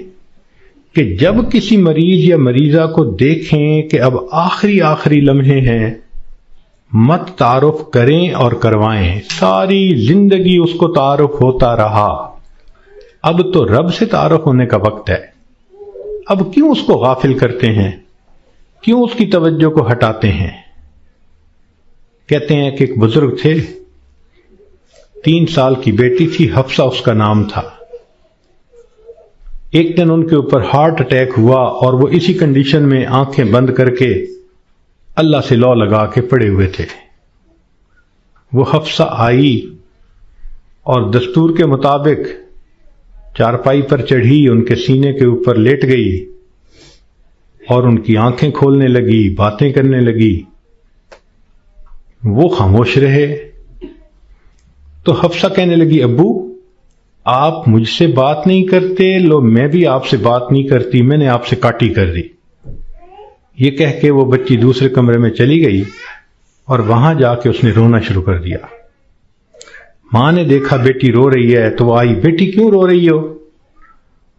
کہ جب کسی مریض یا مریضہ کو دیکھیں کہ اب آخری لمحے ہیں، مت تعارف کریں اور کروائیں۔ ساری زندگی اس کو تعارف ہوتا رہا، اب تو رب سے تعارف ہونے کا وقت ہے۔ اب کیوں اس کو غافل کرتے ہیں؟ کیوں اس کی توجہ کو ہٹاتے ہیں؟ کہتے ہیں کہ ایک بزرگ تھے، 3 سال کی بیٹی تھی، حفصہ اس کا نام تھا۔ ایک دن ان کے اوپر ہارٹ اٹیک ہوا اور وہ اسی کنڈیشن میں آنکھیں بند کر کے اللہ سے لو لگا کے پڑے ہوئے تھے۔ وہ حفصہ آئی اور دستور کے مطابق چارپائی پر چڑھی، ان کے سینے کے اوپر لیٹ گئی اور ان کی آنکھیں کھولنے لگی، باتیں کرنے لگی۔ وہ خاموش رہے تو حفصہ کہنے لگی، ابو آپ مجھ سے بات نہیں کرتے، لو میں بھی آپ سے بات نہیں کرتی، میں نے آپ سے کاٹی کر دی۔ یہ کہہ کے وہ بچی دوسرے کمرے میں چلی گئی اور وہاں جا کے اس نے رونا شروع کر دیا۔ ماں نے دیکھا بیٹی رو رہی ہے تو وہ آئی، بیٹی کیوں رو رہی ہو؟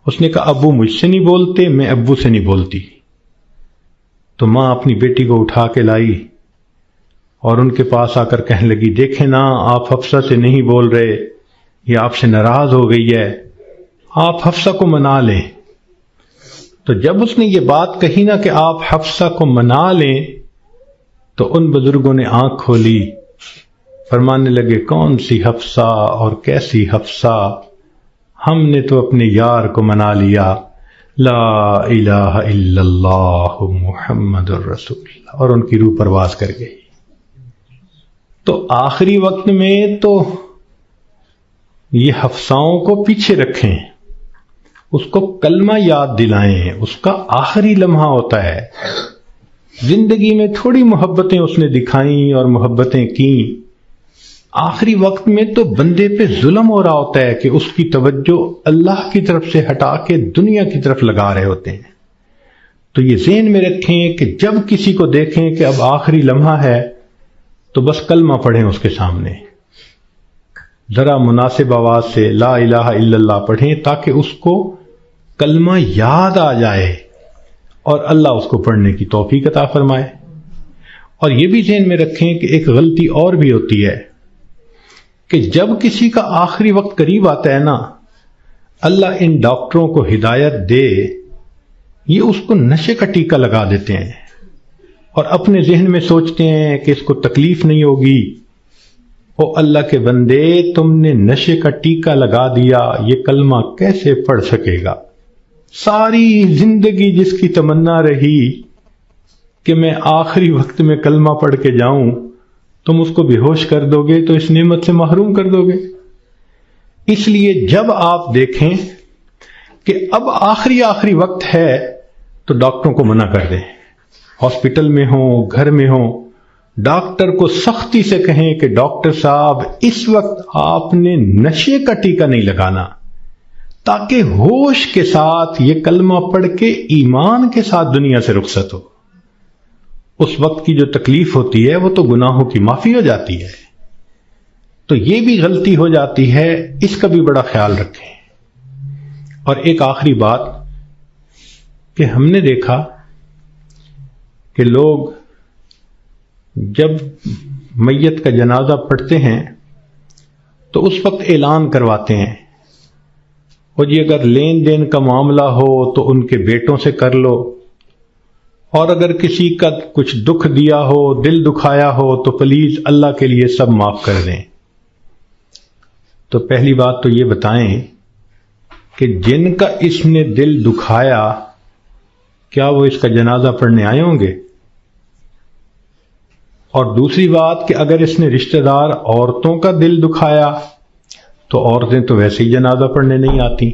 اس نے کہا ابو مجھ سے نہیں بولتے، میں ابو سے نہیں بولتی۔ تو ماں اپنی بیٹی کو اٹھا کے لائی اور ان کے پاس آ کر کہنے لگی، دیکھیں نا آپ حفصہ سے نہیں بول رہے، یہ آپ سے ناراض ہو گئی ہے، آپ حفصہ کو منا لیں۔ تو جب اس نے یہ بات کہی نا کہ آپ حفصہ کو منا لیں، تو ان بزرگوں نے آنکھ کھولی، فرمانے لگے کون سی حفصہ اور کیسی حفصہ، ہم نے تو اپنے یار کو منا لیا، لا الہ الا اللہ محمد الرسول اللہ، اور ان کی روح پرواز کر گئی۔ تو آخری وقت میں تو یہ حفصاؤں کو پیچھے رکھیں، اس کو کلمہ یاد دلائیں، اس کا آخری لمحہ ہوتا ہے۔ زندگی میں تھوڑی محبتیں اس نے دکھائیں اور محبتیں کیں، آخری وقت میں تو بندے پہ ظلم ہو رہا ہوتا ہے کہ اس کی توجہ اللہ کی طرف سے ہٹا کے دنیا کی طرف لگا رہے ہوتے ہیں۔ تو یہ ذہن میں رکھیں کہ جب کسی کو دیکھیں کہ اب آخری لمحہ ہے تو بس کلمہ پڑھیں اس کے سامنے، ذرا مناسب آواز سے لا الہ الا اللہ پڑھیں تاکہ اس کو کلمہ یاد آ جائے اور اللہ اس کو پڑھنے کی توفیق عطا فرمائے۔ اور یہ بھی ذہن میں رکھیں کہ ایک غلطی اور بھی ہوتی ہے کہ جب کسی کا آخری وقت قریب آتا ہے نا، اللہ ان ڈاکٹروں کو ہدایت دے، یہ اس کو نشے کا ٹیکہ لگا دیتے ہیں اور اپنے ذہن میں سوچتے ہیں کہ اس کو تکلیف نہیں ہوگی۔ او اللہ کے بندے، تم نے نشے کا ٹیکہ لگا دیا، یہ کلمہ کیسے پڑھ سکے گا؟ ساری زندگی جس کی تمنا رہی کہ میں آخری وقت میں کلمہ پڑھ کے جاؤں، تم اس کو بے ہوش کر دو گے تو اس نعمت سے محروم کر دو گے۔ اس لیے جب آپ دیکھیں کہ اب آخری وقت ہے تو ڈاکٹروں کو منع کر دیں، ہاسپٹل میں ہوں گھر میں ہوں، ڈاکٹر کو سختی سے کہیں کہ ڈاکٹر صاحب اس وقت آپ نے نشے کا ٹیکہ نہیں لگانا، تاکہ ہوش کے ساتھ یہ کلمہ پڑھ کے ایمان کے ساتھ دنیا سے رخصت ہو۔ اس وقت کی جو تکلیف ہوتی ہے وہ تو گناہوں کی معافی ہو جاتی ہے۔ تو یہ بھی غلطی ہو جاتی ہے، اس کا بھی بڑا خیال رکھیں۔ اور ایک آخری بات کہ ہم نے دیکھا کہ لوگ جب میت کا جنازہ پڑھتے ہیں تو اس وقت اعلان کرواتے ہیں، اور جی اگر لین دین کا معاملہ ہو تو ان کے بیٹوں سے کر لو، اور اگر کسی کا کچھ دکھ دیا ہو، دل دکھایا ہو تو پلیز اللہ کے لیے سب معاف کر دیں۔ تو پہلی بات تو یہ بتائیں کہ جن کا اس نے دل دکھایا، کیا وہ اس کا جنازہ پڑھنے آئے ہوں گے؟ اور دوسری بات کہ اگر اس نے رشتہ دار عورتوں کا دل دکھایا تو عورتیں تو ویسے ہی جنازہ پڑھنے نہیں آتی۔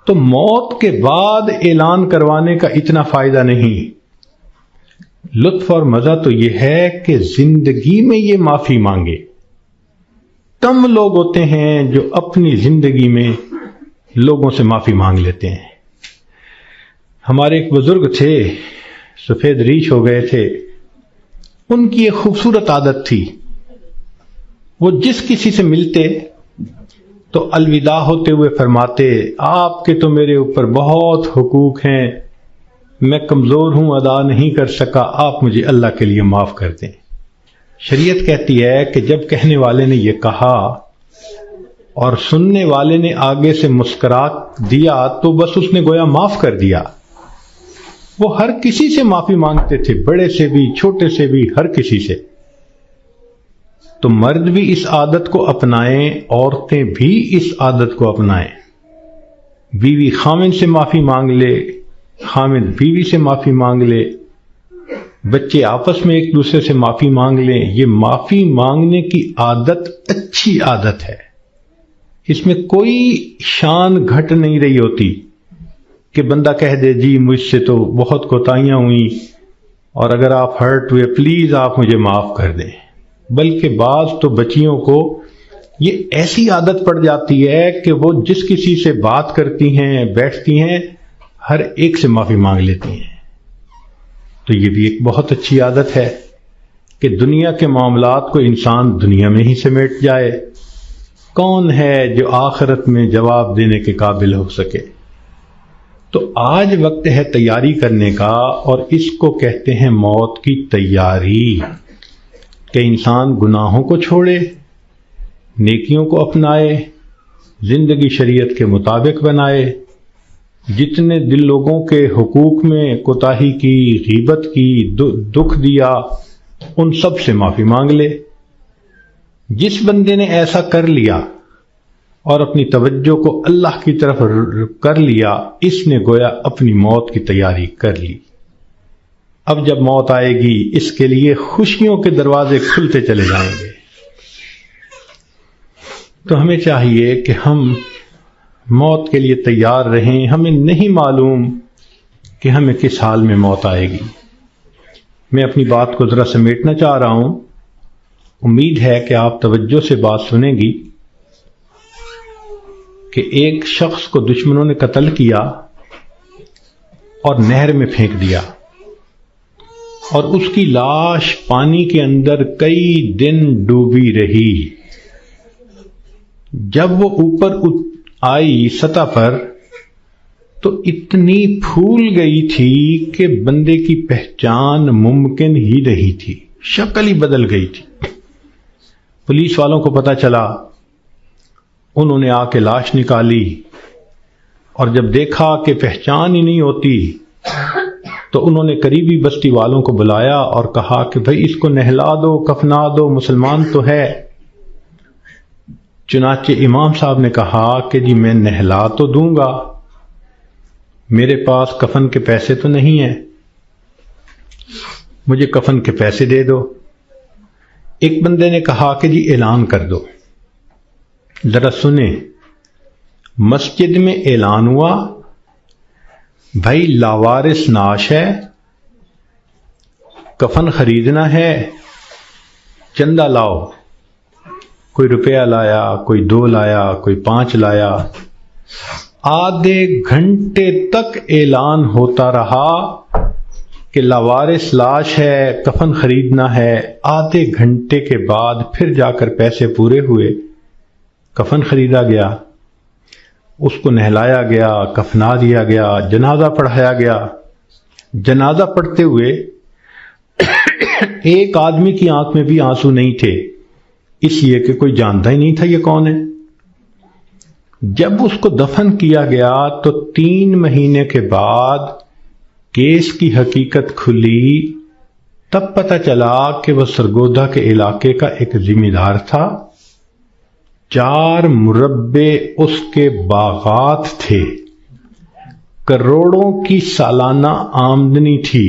تو موت کے بعد اعلان کروانے کا اتنا فائدہ نہیں، لطف اور مزہ تو یہ ہے کہ زندگی میں یہ معافی مانگے۔ کم لوگ ہوتے ہیں جو اپنی زندگی میں لوگوں سے معافی مانگ لیتے ہیں۔ ہمارے ایک بزرگ تھے، سفید ریش ہو گئے تھے، ان کی ایک خوبصورت عادت تھی، وہ جس کسی سے ملتے تو الوداع ہوتے ہوئے فرماتے، آپ کے تو میرے اوپر بہت حقوق ہیں، میں کمزور ہوں، ادا نہیں کر سکا، آپ مجھے اللہ کے لیے معاف کر دیں۔ شریعت کہتی ہے کہ جب کہنے والے نے یہ کہا اور سننے والے نے آگے سے مسکرا دیا تو بس اس نے گویا معاف کر دیا۔ وہ ہر کسی سے معافی مانگتے تھے، بڑے سے بھی، چھوٹے سے بھی، ہر کسی سے۔ تو مرد بھی اس عادت کو اپنائیں، عورتیں بھی اس عادت کو اپنائیں۔ بیوی خامن سے معافی مانگ لے، خامن بیوی سے معافی مانگ لے، بچے آپس میں ایک دوسرے سے معافی مانگ لیں۔ یہ معافی مانگنے کی عادت اچھی عادت ہے، اس میں کوئی شان گھٹ نہیں رہی ہوتی کہ بندہ کہہ دے جی مجھ سے تو بہت کوتاہیاں ہوئیں اور اگر آپ ہرٹ ہوئے پلیز آپ مجھے معاف کر دیں۔ بلکہ بعض تو بچیوں کو یہ ایسی عادت پڑ جاتی ہے کہ وہ جس کسی سے بات کرتی ہیں، بیٹھتی ہیں، ہر ایک سے معافی مانگ لیتی ہیں۔ تو یہ بھی ایک بہت اچھی عادت ہے کہ دنیا کے معاملات کو انسان دنیا میں ہی سمیٹ جائے. کون ہے جو آخرت میں جواب دینے کے قابل ہو سکے؟ تو آج وقت ہے تیاری کرنے کا، اور اس کو کہتے ہیں موت کی تیاری، کہ انسان گناہوں کو چھوڑے، نیکیوں کو اپنائے، زندگی شریعت کے مطابق بنائے، جتنے دل لوگوں کے حقوق میں کوتاہی کی، غیبت کی، دکھ دیا، ان سب سے معافی مانگ لے. جس بندے نے ایسا کر لیا اور اپنی توجہ کو اللہ کی طرف کر لیا، اس نے گویا اپنی موت کی تیاری کر لی. اب جب موت آئے گی اس کے لیے خوشیوں کے دروازے کھلتے چلے جائیں گے. تو ہمیں چاہیے کہ ہم موت کے لیے تیار رہیں. ہمیں نہیں معلوم کہ ہمیں کس حال میں موت آئے گی. میں اپنی بات کو ذرا سمیٹنا چاہ رہا ہوں. امید ہے کہ آپ توجہ سے بات سنیں گی. کہ ایک شخص کو دشمنوں نے قتل کیا اور نہر میں پھینک دیا، اور اس کی لاش پانی کے اندر کئی دن ڈوبی رہی. جب وہ اوپر آئی سطح پر تو اتنی پھول گئی تھی کہ بندے کی پہچان ممکن ہی نہیں تھی، شکل ہی بدل گئی تھی. پولیس والوں کو پتہ چلا، انہوں نے آ کے لاش نکالی، اور جب دیکھا کہ پہچان ہی نہیں ہوتی تو انہوں نے قریبی بستی والوں کو بلایا اور کہا کہ بھئی اس کو نہلا دو، کفنا دو، مسلمان تو ہے. چنانچہ امام صاحب نے کہا کہ جی میں نہلا تو دوں گا، میرے پاس کفن کے پیسے تو نہیں ہیں، مجھے کفن کے پیسے دے دو. ایک بندے نے کہا کہ جی اعلان کر دو. ذرا سنیں، مسجد میں اعلان ہوا، بھائی لاوارث نعش ہے، کفن خریدنا ہے، چندہ لاؤ. کوئی روپیہ لایا، کوئی 2 لایا، کوئی 5 لایا. آدھے گھنٹے تک اعلان ہوتا رہا کہ لاوارث لاش ہے، کفن خریدنا ہے. آدھے گھنٹے کے بعد پھر جا کر پیسے پورے ہوئے، کفن خریدا گیا، اس کو نہلایا گیا، کفنا دیا گیا، جنازہ پڑھایا گیا. جنازہ پڑھتے ہوئے ایک آدمی کی آنکھ میں بھی آنسو نہیں تھے، اس لیے کہ کوئی جانتا ہی نہیں تھا یہ کون ہے. جب اس کو دفن کیا گیا تو 3 مہینے کے بعد کیس کی حقیقت کھلی. تب پتہ چلا کہ وہ سرگودا کے علاقے کا ایک ذمہ دار تھا. 4 مربع اس کے باغات تھے، کروڑوں کی سالانہ آمدنی تھی.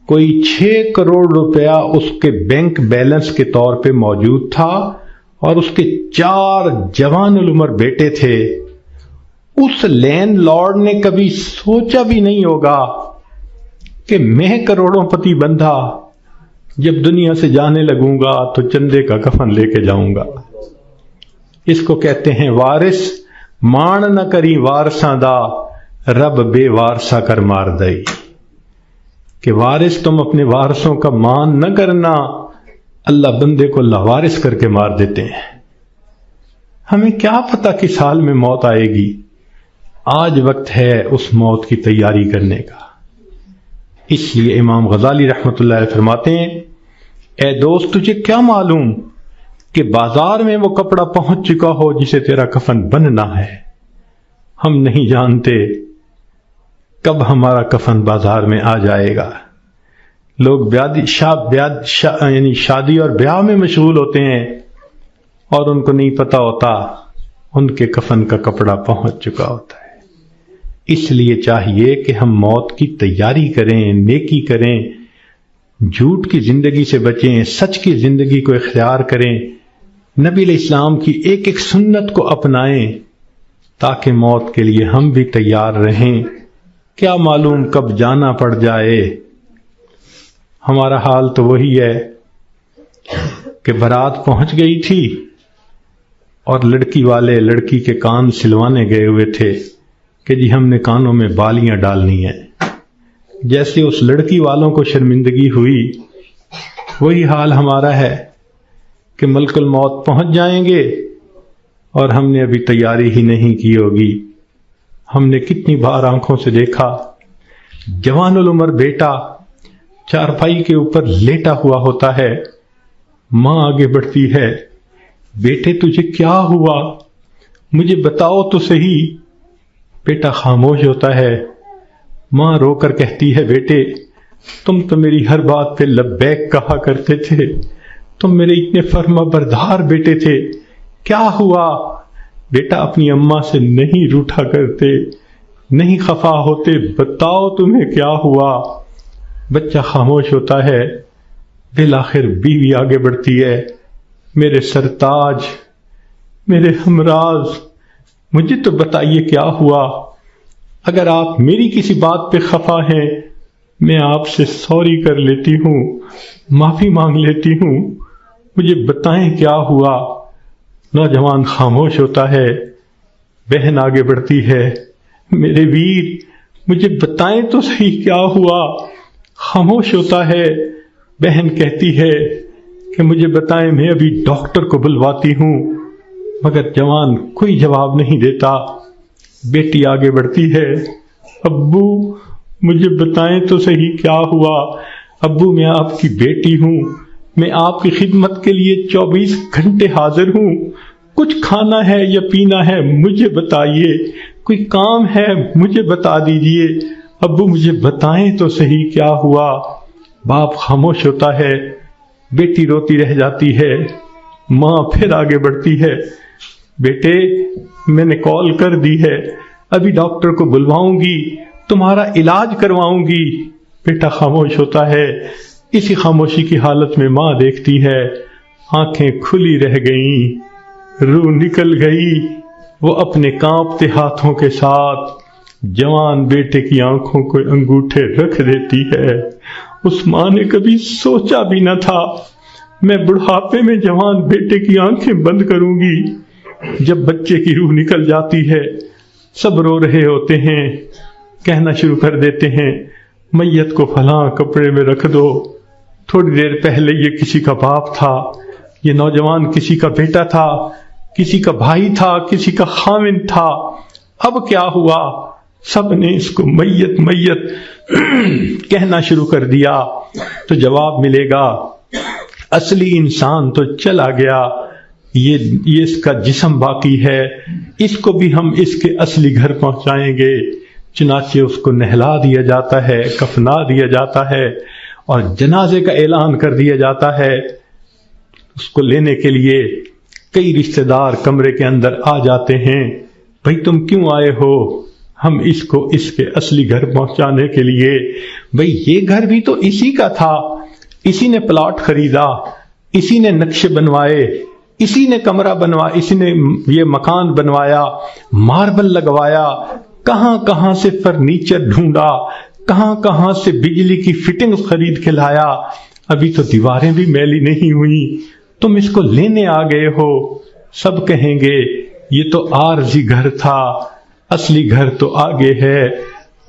کوئی 6 کروڑ روپیہ اس کے بینک بیلنس کے طور پہ موجود تھا، اور اس کے 4 جوان العمر بیٹے تھے. اس لینڈ لارڈ نے کبھی سوچا بھی نہیں ہوگا کہ میں کروڑوں پتی بندھا جب دنیا سے جانے لگوں گا تو چندے کا کفن لے کے جاؤں گا. اس کو کہتے ہیں وارث مان نہ کری وارثاں دا، رب بے وارثہ کر مار دئی. کہ وارث تم اپنے وارثوں کا مان نہ کرنا، اللہ بندے کو لاوارث کر کے مار دیتے ہیں. ہمیں کیا پتہ کس حال میں موت آئے گی. آج وقت ہے اس موت کی تیاری کرنے کا. اس لیے امام غزالی رحمۃ اللہ علیہ فرماتے ہیں، اے دوست تجھے کیا معلوم کہ بازار میں وہ کپڑا پہنچ چکا ہو جسے تیرا کفن بننا ہے. ہم نہیں جانتے کب ہمارا کفن بازار میں آ جائے گا. لوگ یعنی شادی اور بیاہ میں مشغول ہوتے ہیں اور ان کو نہیں پتہ ہوتا ان کے کفن کا کپڑا پہنچ چکا ہوتا ہے. اس لیے چاہیے کہ ہم موت کی تیاری کریں، نیکی کریں، جھوٹ کی زندگی سے بچیں، سچ کی زندگی کو اختیار کریں، نبی علیہ السلام کی ایک ایک سنت کو اپنائیں تاکہ موت کے لیے ہم بھی تیار رہیں. کیا معلوم کب جانا پڑ جائے. ہمارا حال تو وہی ہے کہ بارات پہنچ گئی تھی اور لڑکی والے لڑکی کے کان سلوانے گئے ہوئے تھے کہ جی ہم نے کانوں میں بالیاں ڈالنی ہیں. جیسے اس لڑکی والوں کو شرمندگی ہوئی، وہی حال ہمارا ہے کہ ملک الموت پہنچ جائیں گے اور ہم نے ابھی تیاری ہی نہیں کی ہوگی۔ ہم نے کتنی بار آنکھوں سے دیکھا جوان العمر بیٹا چارپائی کے اوپر لیٹا ہوا ہوتا ہے، ماں آگے بڑھتی ہے، بیٹے تجھے کیا ہوا، مجھے بتاؤ تو صحیح۔ بیٹا خاموش ہوتا ہے، ماں رو کر کہتی ہے، بیٹے تم تو میری ہر بات پہ لبیک کہا کرتے تھے، تم میرے اتنے فرما بردار بیٹے تھے، کیا ہوا؟ بیٹا اپنی اماں سے نہیں روٹھا کرتے، نہیں خفا ہوتے، بتاؤ تمہیں کیا ہوا؟ بچہ خاموش ہوتا ہے، بالآخر بیوی آگے بڑھتی ہے، میرے سرتاج، میرے ہمراز، مجھے تو بتائیے کیا ہوا؟ اگر آپ میری کسی بات پہ خفا ہیں، میں آپ سے سوری کر لیتی ہوں، معافی مانگ لیتی ہوں، مجھے بتائیں کیا ہوا؟ نوجوان خاموش ہوتا ہے، بہن آگے بڑھتی ہے، میرے ویر مجھے بتائیں تو صحیح کیا ہوا؟ خاموش ہوتا ہے، بہن کہتی ہے کہ مجھے بتائیں، میں ابھی ڈاکٹر کو بلواتی ہوں، مگر جوان کوئی جواب نہیں دیتا۔ بیٹی آگے بڑھتی ہے، ابو مجھے بتائیں تو صحیح کیا ہوا؟ ابو میں آپ کی بیٹی ہوں، میں آپ کی خدمت کے لیے 24 گھنٹے حاضر ہوں، کچھ کھانا ہے یا پینا ہے مجھے بتائیے، کوئی کام ہے مجھے بتا دیجئے، ابو مجھے بتائیں تو صحیح کیا ہوا؟ باپ خاموش ہوتا ہے، بیٹی روتی رہ جاتی ہے، ماں پھر آگے بڑھتی ہے، بیٹے میں نے کال کر دی ہے، ابھی ڈاکٹر کو بلواؤں گی، تمہارا علاج کرواؤں گی۔ بیٹا خاموش ہوتا ہے، اسی خاموشی کی حالت میں ماں دیکھتی ہے، آنکھیں کھلی رہ گئیں، روح نکل گئی، وہ اپنے کانپتے ہاتھوں کے ساتھ جوان بیٹے کی آنکھوں کو انگوٹھے رکھ دیتی ہے۔ اس ماں نے کبھی سوچا بھی نہ تھا میں بڑھاپے میں جوان بیٹے کی آنکھیں بند کروں گی۔ جب بچے کی روح نکل جاتی ہے، سب رو رہے ہوتے ہیں، کہنا شروع کر دیتے ہیں، میت کو فلاں کپڑے میں رکھ دو، تھوڑی دیر پہلے یہ کسی کا باپ تھا، یہ نوجوان کسی کا بیٹا تھا، کسی کا بھائی تھا، کسی کا خاوند تھا، اب کیا ہوا؟ سب نے اس کو میت میت کہنا شروع کر دیا۔ تو جواب ملے گا، اصلی انسان تو چلا گیا، یہ اس کا جسم باقی ہے، اس کو بھی ہم اس کے اصلی گھر پہنچائیں گے۔ چنانچہ اس کو نہلا دیا جاتا ہے، کفنا دیا جاتا ہے اور جنازے کا اعلان کر دیا جاتا ہے۔ اس کو لینے کے لیے کئی رشتہ دار کمرے کے اندر آ جاتے ہیں، بھئی تم کیوں آئے ہو؟ ہم اس کو اس کے اصلی گھر پہنچانے کے لیے۔ بھئی یہ گھر بھی تو اسی کا تھا، اسی نے پلاٹ خریدا، اسی نے نقشے بنوائے، اسی نے کمرہ بنوایا، اسی نے یہ مکان بنوایا، ماربل لگوایا، کہاں کہاں سے فرنیچر ڈھونڈا، کہاں کہاں سے بجلی کی فٹنگ خرید کے لایا، ابھی تو دیواریں بھی میلی نہیں ہوئی، تم اس کو لینے آ گئے ہو۔ سب کہیں گے یہ تو عارضی گھر تھا، اصلی گھر تو آگے ہے،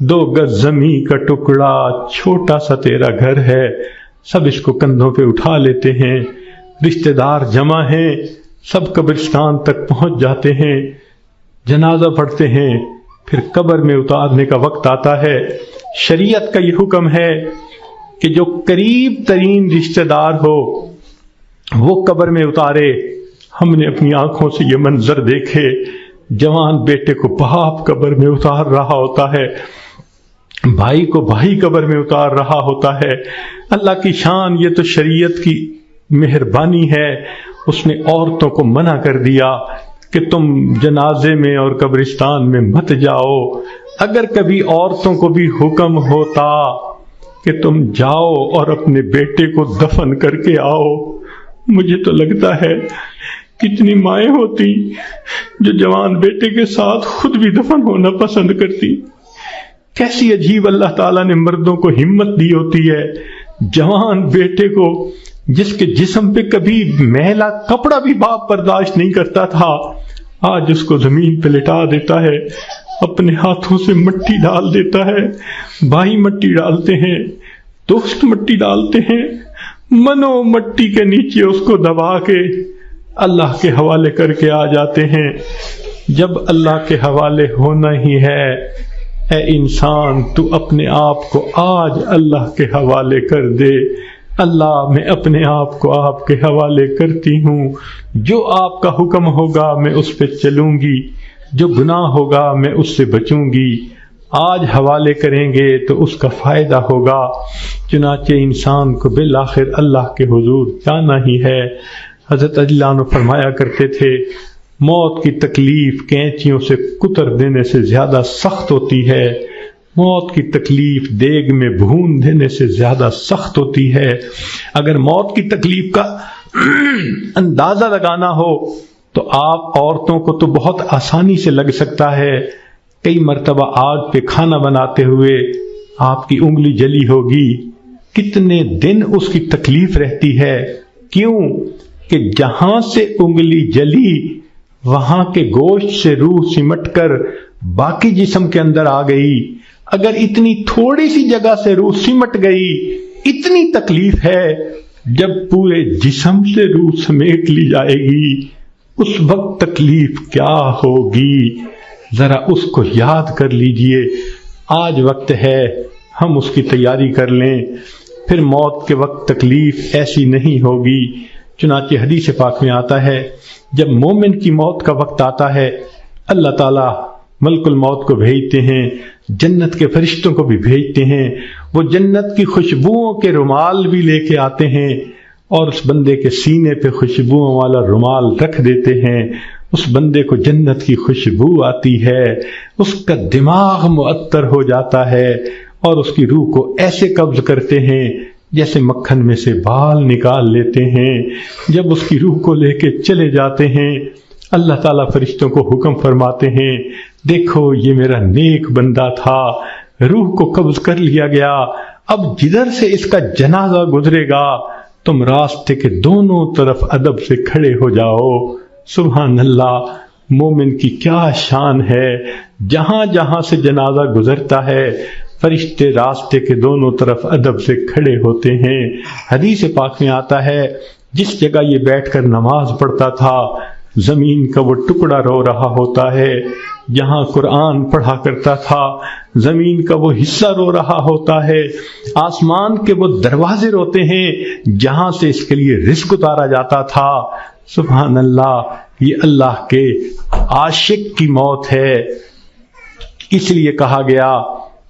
2 گز زمین کا ٹکڑا، چھوٹا سا تیرا گھر ہے۔ سب اس کو کندھوں پہ اٹھا لیتے ہیں، رشتہ دار جمع ہیں، سب قبرستان تک پہنچ جاتے ہیں، جنازہ پڑھتے ہیں، پھر قبر میں اتارنے کا وقت آتا ہے۔ شریعت کا یہ حکم ہے کہ جو قریب ترین رشتہ دار ہو وہ قبر میں اتارے۔ ہم نے اپنی آنکھوں سے یہ منظر دیکھے، جوان بیٹے کو باپ قبر میں اتار رہا ہوتا ہے، بھائی کو بھائی قبر میں اتار رہا ہوتا ہے۔ اللہ کی شان، یہ تو شریعت کی مہربانی ہے، اس نے عورتوں کو منع کر دیا کہ تم جنازے میں اور قبرستان میں مت جاؤ۔ اگر کبھی عورتوں کو بھی حکم ہوتا کہ تم جاؤ اور اپنے بیٹے کو دفن کر کے آؤ، مجھے تو لگتا ہے کتنی مائیں ہوتی جو جوان بیٹے کے ساتھ خود بھی دفن ہونا پسند کرتی۔ کیسی عجیب اللہ تعالیٰ نے مردوں کو ہمت دی ہوتی ہے، جوان بیٹے کو جس کے جسم پہ کبھی میلا کپڑا بھی باپ برداشت نہیں کرتا تھا، آج اس کو زمین پہ لٹا دیتا ہے اپنے ہاتھوں سے مٹی ڈال دیتا ہے، بھائی مٹی ڈالتے ہیں، دوست مٹی ڈالتے ہیں، منو مٹی کے نیچے اس کو دبا کے اللہ کے حوالے کر کے آ جاتے ہیں۔ جب اللہ کے حوالے ہونا ہی ہے، اے انسان تو اپنے آپ کو آج اللہ کے حوالے کر دے۔ اللہ میں اپنے آپ کو آپ کے حوالے کرتی ہوں، جو آپ کا حکم ہوگا میں اس پہ چلوں گی، جو گناہ ہوگا میں اس سے بچوں گی۔ آج حوالے کریں گے تو اس کا فائدہ ہوگا۔ چنانچہ انسان کو بالآخر اللہ کے حضور جانا ہی ہے۔ حضرت علی اللہ عنہ فرمایا کرتے تھے، موت کی تکلیف کینچیوں سے کتر دینے سے زیادہ سخت ہوتی ہے، موت کی تکلیف دیگ میں بھون دینے سے زیادہ سخت ہوتی ہے۔ اگر موت کی تکلیف کا اندازہ لگانا ہو تو آپ عورتوں کو تو بہت آسانی سے لگ سکتا ہے۔ کئی مرتبہ آگ پہ کھانا بناتے ہوئے آپ کی انگلی جلی ہوگی، کتنے دن اس کی تکلیف رہتی ہے۔ کیوں کہ جہاں سے انگلی جلی وہاں کے گوشت سے روح سمٹ کر باقی جسم کے اندر آ گئی۔ اگر اتنی تھوڑی سی جگہ سے روح سمٹ گئی، اتنی تکلیف ہے۔ جب پورے جسم سے روح سمیٹ لی جائے گی اس وقت تکلیف کیا ہوگی، ذرا اس کو یاد کر لیجئے۔ آج وقت ہے ہم اس کی تیاری کر لیں، پھر موت کے وقت تکلیف ایسی نہیں ہوگی۔ چنانچہ حدیث پاک میں آتا ہے، جب مومن کی موت کا وقت آتا ہے اللہ تعالیٰ ملک الموت کو بھیجتے ہیں، جنت کے فرشتوں کو بھی بھیجتے ہیں، وہ جنت کی خوشبوؤں کے رومال بھی لے کے آتے ہیں اور اس بندے کے سینے پہ خوشبوؤں والا رومال رکھ دیتے ہیں۔ اس بندے کو جنت کی خوشبو آتی ہے، اس کا دماغ معطر ہو جاتا ہے اور اس کی روح کو ایسے قبض کرتے ہیں جیسے مکھن میں سے بال نکال لیتے ہیں۔ جب اس کی روح کو لے کے چلے جاتے ہیں اللہ تعالیٰ فرشتوں کو حکم فرماتے ہیں، دیکھو یہ میرا نیک بندہ تھا، روح کو قبض کر لیا گیا، اب جدھر سے اس کا جنازہ گزرے گا تم راستے کے دونوں طرف ادب سے کھڑے ہو جاؤ۔ سبحان اللہ، مومن کی کیا شان ہے، جہاں جہاں سے جنازہ گزرتا ہے فرشتے راستے کے دونوں طرف ادب سے کھڑے ہوتے ہیں۔ حدیث پاک میں آتا ہے، جس جگہ یہ بیٹھ کر نماز پڑھتا تھا زمین کا وہ ٹکڑا رو رہا ہوتا ہے، جہاں قرآن پڑھا کرتا تھا زمین کا وہ حصہ رو رہا ہوتا ہے، آسمان کے وہ دروازے روتے ہیں جہاں سے اس کے لیے رزق اتارا جاتا تھا۔ سبحان اللہ، یہ اللہ کے عاشق کی موت ہے۔ اس لیے کہا گیا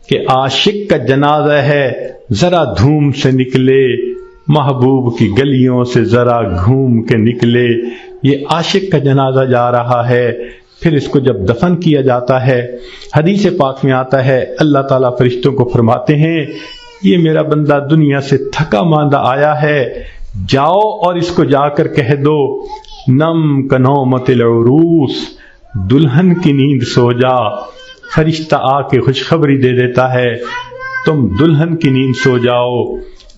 کہ عاشق کا جنازہ ہے، ذرا دھوم سے نکلے، محبوب کی گلیوں سے ذرا گھوم کے نکلے۔ یہ عاشق کا جنازہ جا رہا ہے۔ پھر اس کو جب دفن کیا جاتا ہے حدیث پاک میں آتا ہے اللہ تعالیٰ فرشتوں کو فرماتے ہیں، یہ میرا بندہ دنیا سے تھکا ماندہ آیا ہے، جاؤ اور اس کو جا کر کہہ دو نم کنومت العروس، دلہن کی نیند سو جا۔ فرشتہ آ کے خوشخبری دے دیتا ہے تم دلہن کی نیند سو جاؤ۔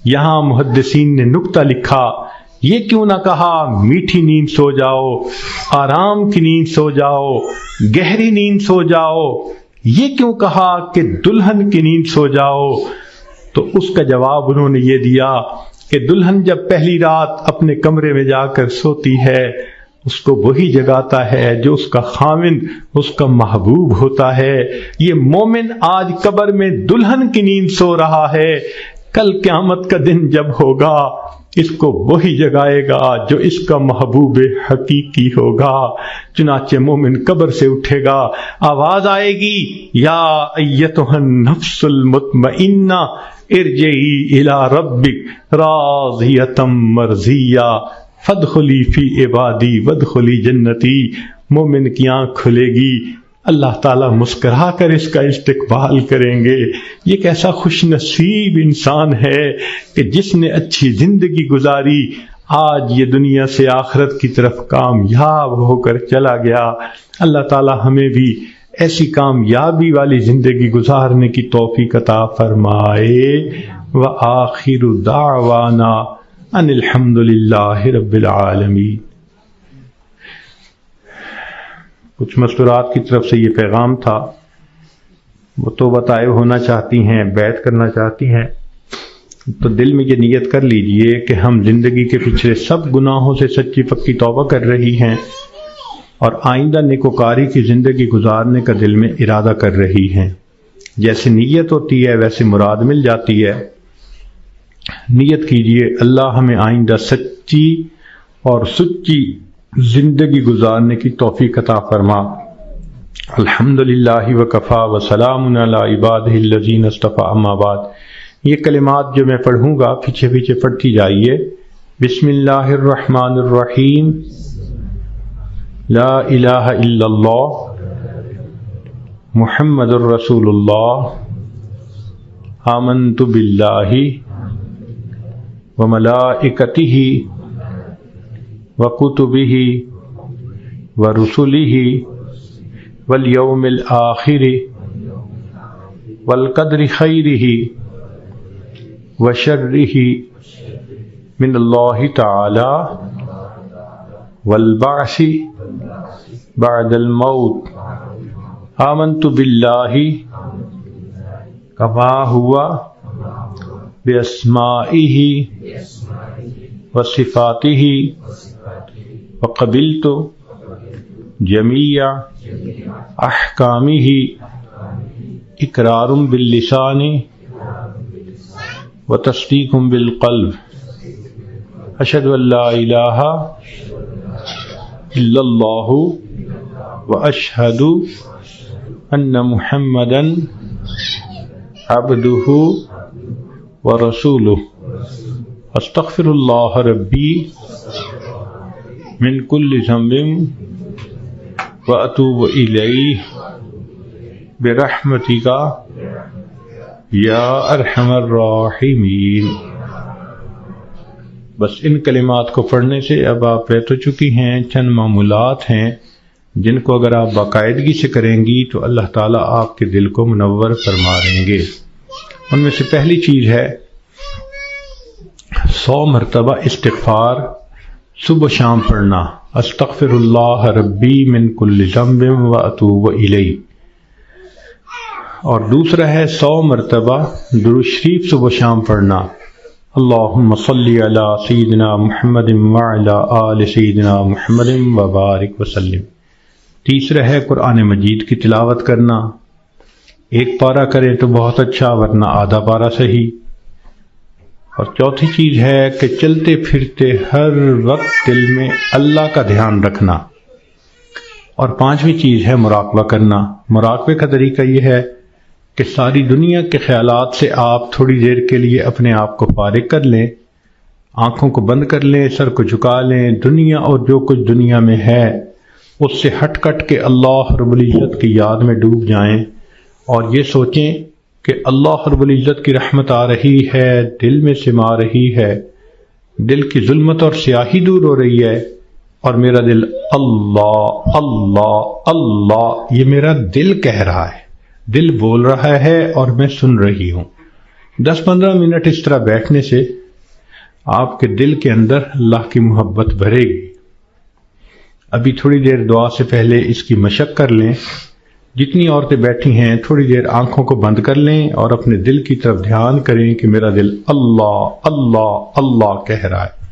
یہاں محدثین نے نکتہ لکھا، یہ کیوں نہ کہا میٹھی نیند سو جاؤ، آرام کی نیند سو جاؤ، گہری نیند سو جاؤ، یہ کیوں کہا کہ دلہن کی نیند سو جاؤ؟ تو اس کا جواب انہوں نے یہ دیا کہ دلہن جب پہلی رات اپنے کمرے میں جا کر سوتی ہے اس کو وہی جگاتا ہے جو اس کا خاوند، اس کا محبوب ہوتا ہے۔ یہ مومن آج قبر میں دلہن کی نیند سو رہا ہے، کل قیامت کا دن جب ہوگا اس کو وہی جگائے گا جو اس کا محبوب حقیقی ہوگا۔ چنانچہ مومن قبر سے اٹھے گا، آواز آئے گی یا ایتھا النفس المطمئنہ ارجعی الی ربک راضیۃ مرضیہ فادخلی فی عبادی وادخلی جنتی۔ مومن کی آنکھ کھلے گی، اللہ تعالیٰ مسکرا کر اس کا استقبال کریں گے۔ یہ کیسا خوش نصیب انسان ہے کہ جس نے اچھی زندگی گزاری، آج یہ دنیا سے آخرت کی طرف کامیاب ہو کر چلا گیا۔ اللہ تعالیٰ ہمیں بھی ایسی کامیابی والی زندگی گزارنے کی توفیق عطا فرمائے۔ وآخر دعوانا ان الحمد للہ رب العالمین۔ کچھ مستورات کی طرف سے یہ پیغام تھا وہ توبہ طائب ہونا چاہتی ہیں، بیعت کرنا چاہتی ہیں، تو دل میں یہ نیت کر لیجئے کہ ہم زندگی کے پچھلے سب گناہوں سے سچی پکی توبہ کر رہی ہیں اور آئندہ نیکوکاری کی زندگی گزارنے کا دل میں ارادہ کر رہی ہیں۔ جیسے نیت ہوتی ہے ویسے مراد مل جاتی ہے۔ نیت کیجئے اللہ ہمیں آئندہ سچی اور سچی زندگی گزارنے کی توفیق عطا فرما۔ الحمدللہ وکفا وسلام علی عبادہ الذین اصطفیٰ، اما بعد۔ یہ کلمات جو میں پڑھوں گا پیچھے پیچھے پڑھتی جائیے۔ بسم اللہ الرحمن الرحیم، لا الہ الا اللہ محمد الرسول اللہ، آمنت باللہ وملائکتہ وکتبہ ورسلہ والیوم الآخر والقدر خیرہ وشرہ من اللہ تعالی والبعث بعد الموت، آمنت باللہ کما ہوا باسمائہ وصفاتہ وقبلت جمیع احکامہ اقرار باللسان وتصدیق بالقلب، اشہد ان لا الہ الا اللہ واشہد ان محمدا عبدہ ورسولہ، استغفر اللہ ربی من کل ذنب واتوب الیہ برحمتک یا ارحم الراحمین۔ بس ان کلمات کو پڑھنے سے اب آپ بیت ہو چکی ہیں۔ چند معمولات ہیں جن کو اگر آپ باقاعدگی سے کریں گی تو اللہ تعالیٰ آپ کے دل کو منور فرما دیں گے۔ ان میں سے پہلی چیز ہے 100 مرتبہ استغفار صبح و شام پڑھنا، استغفر اللہ ربی من کل ذنب واتوب الیہ۔ اور دوسرا ہے 100 مرتبہ درود شریف صبح و شام پڑھنا، اللہم صلی علی سیدنا محمد وعلی آل سیدنا محمد وبارک وسلم۔ تیسرا ہے قرآن مجید کی تلاوت کرنا، ایک پارہ کریں تو بہت اچھا، ورنہ آدھا پارہ صحیح۔ اور چوتھی چیز ہے کہ چلتے پھرتے ہر وقت دل میں اللہ کا دھیان رکھنا۔ اور پانچویں چیز ہے مراقبہ کرنا۔ مراقبے کا طریقہ یہ ہے کہ ساری دنیا کے خیالات سے آپ تھوڑی دیر کے لیے اپنے آپ کو فارغ کر لیں، آنکھوں کو بند کر لیں، سر کو جھکا لیں، دنیا اور جو کچھ دنیا میں ہے اس سے ہٹ کٹ کے اللہ رب العزت کی یاد میں ڈوب جائیں اور یہ سوچیں کہ اللہ رب العزت کی رحمت آ رہی ہے، دل میں سما رہی ہے، دل کی ظلمت اور سیاہی دور ہو رہی ہے، اور میرا دل اللہ اللہ اللہ، یہ میرا دل کہہ رہا ہے، دل بول رہا ہے اور میں سن رہی ہوں۔ 10-15 منٹ اس طرح بیٹھنے سے آپ کے دل کے اندر اللہ کی محبت بھرے گی۔ ابھی تھوڑی دیر دعا سے پہلے اس کی مشق کر لیں۔ جتنی عورتیں بیٹھی ہیں تھوڑی دیر آنکھوں کو بند کر لیں اور اپنے دل کی طرف دھیان کریں کہ میرا دل اللہ اللہ اللہ کہہ رہا ہے۔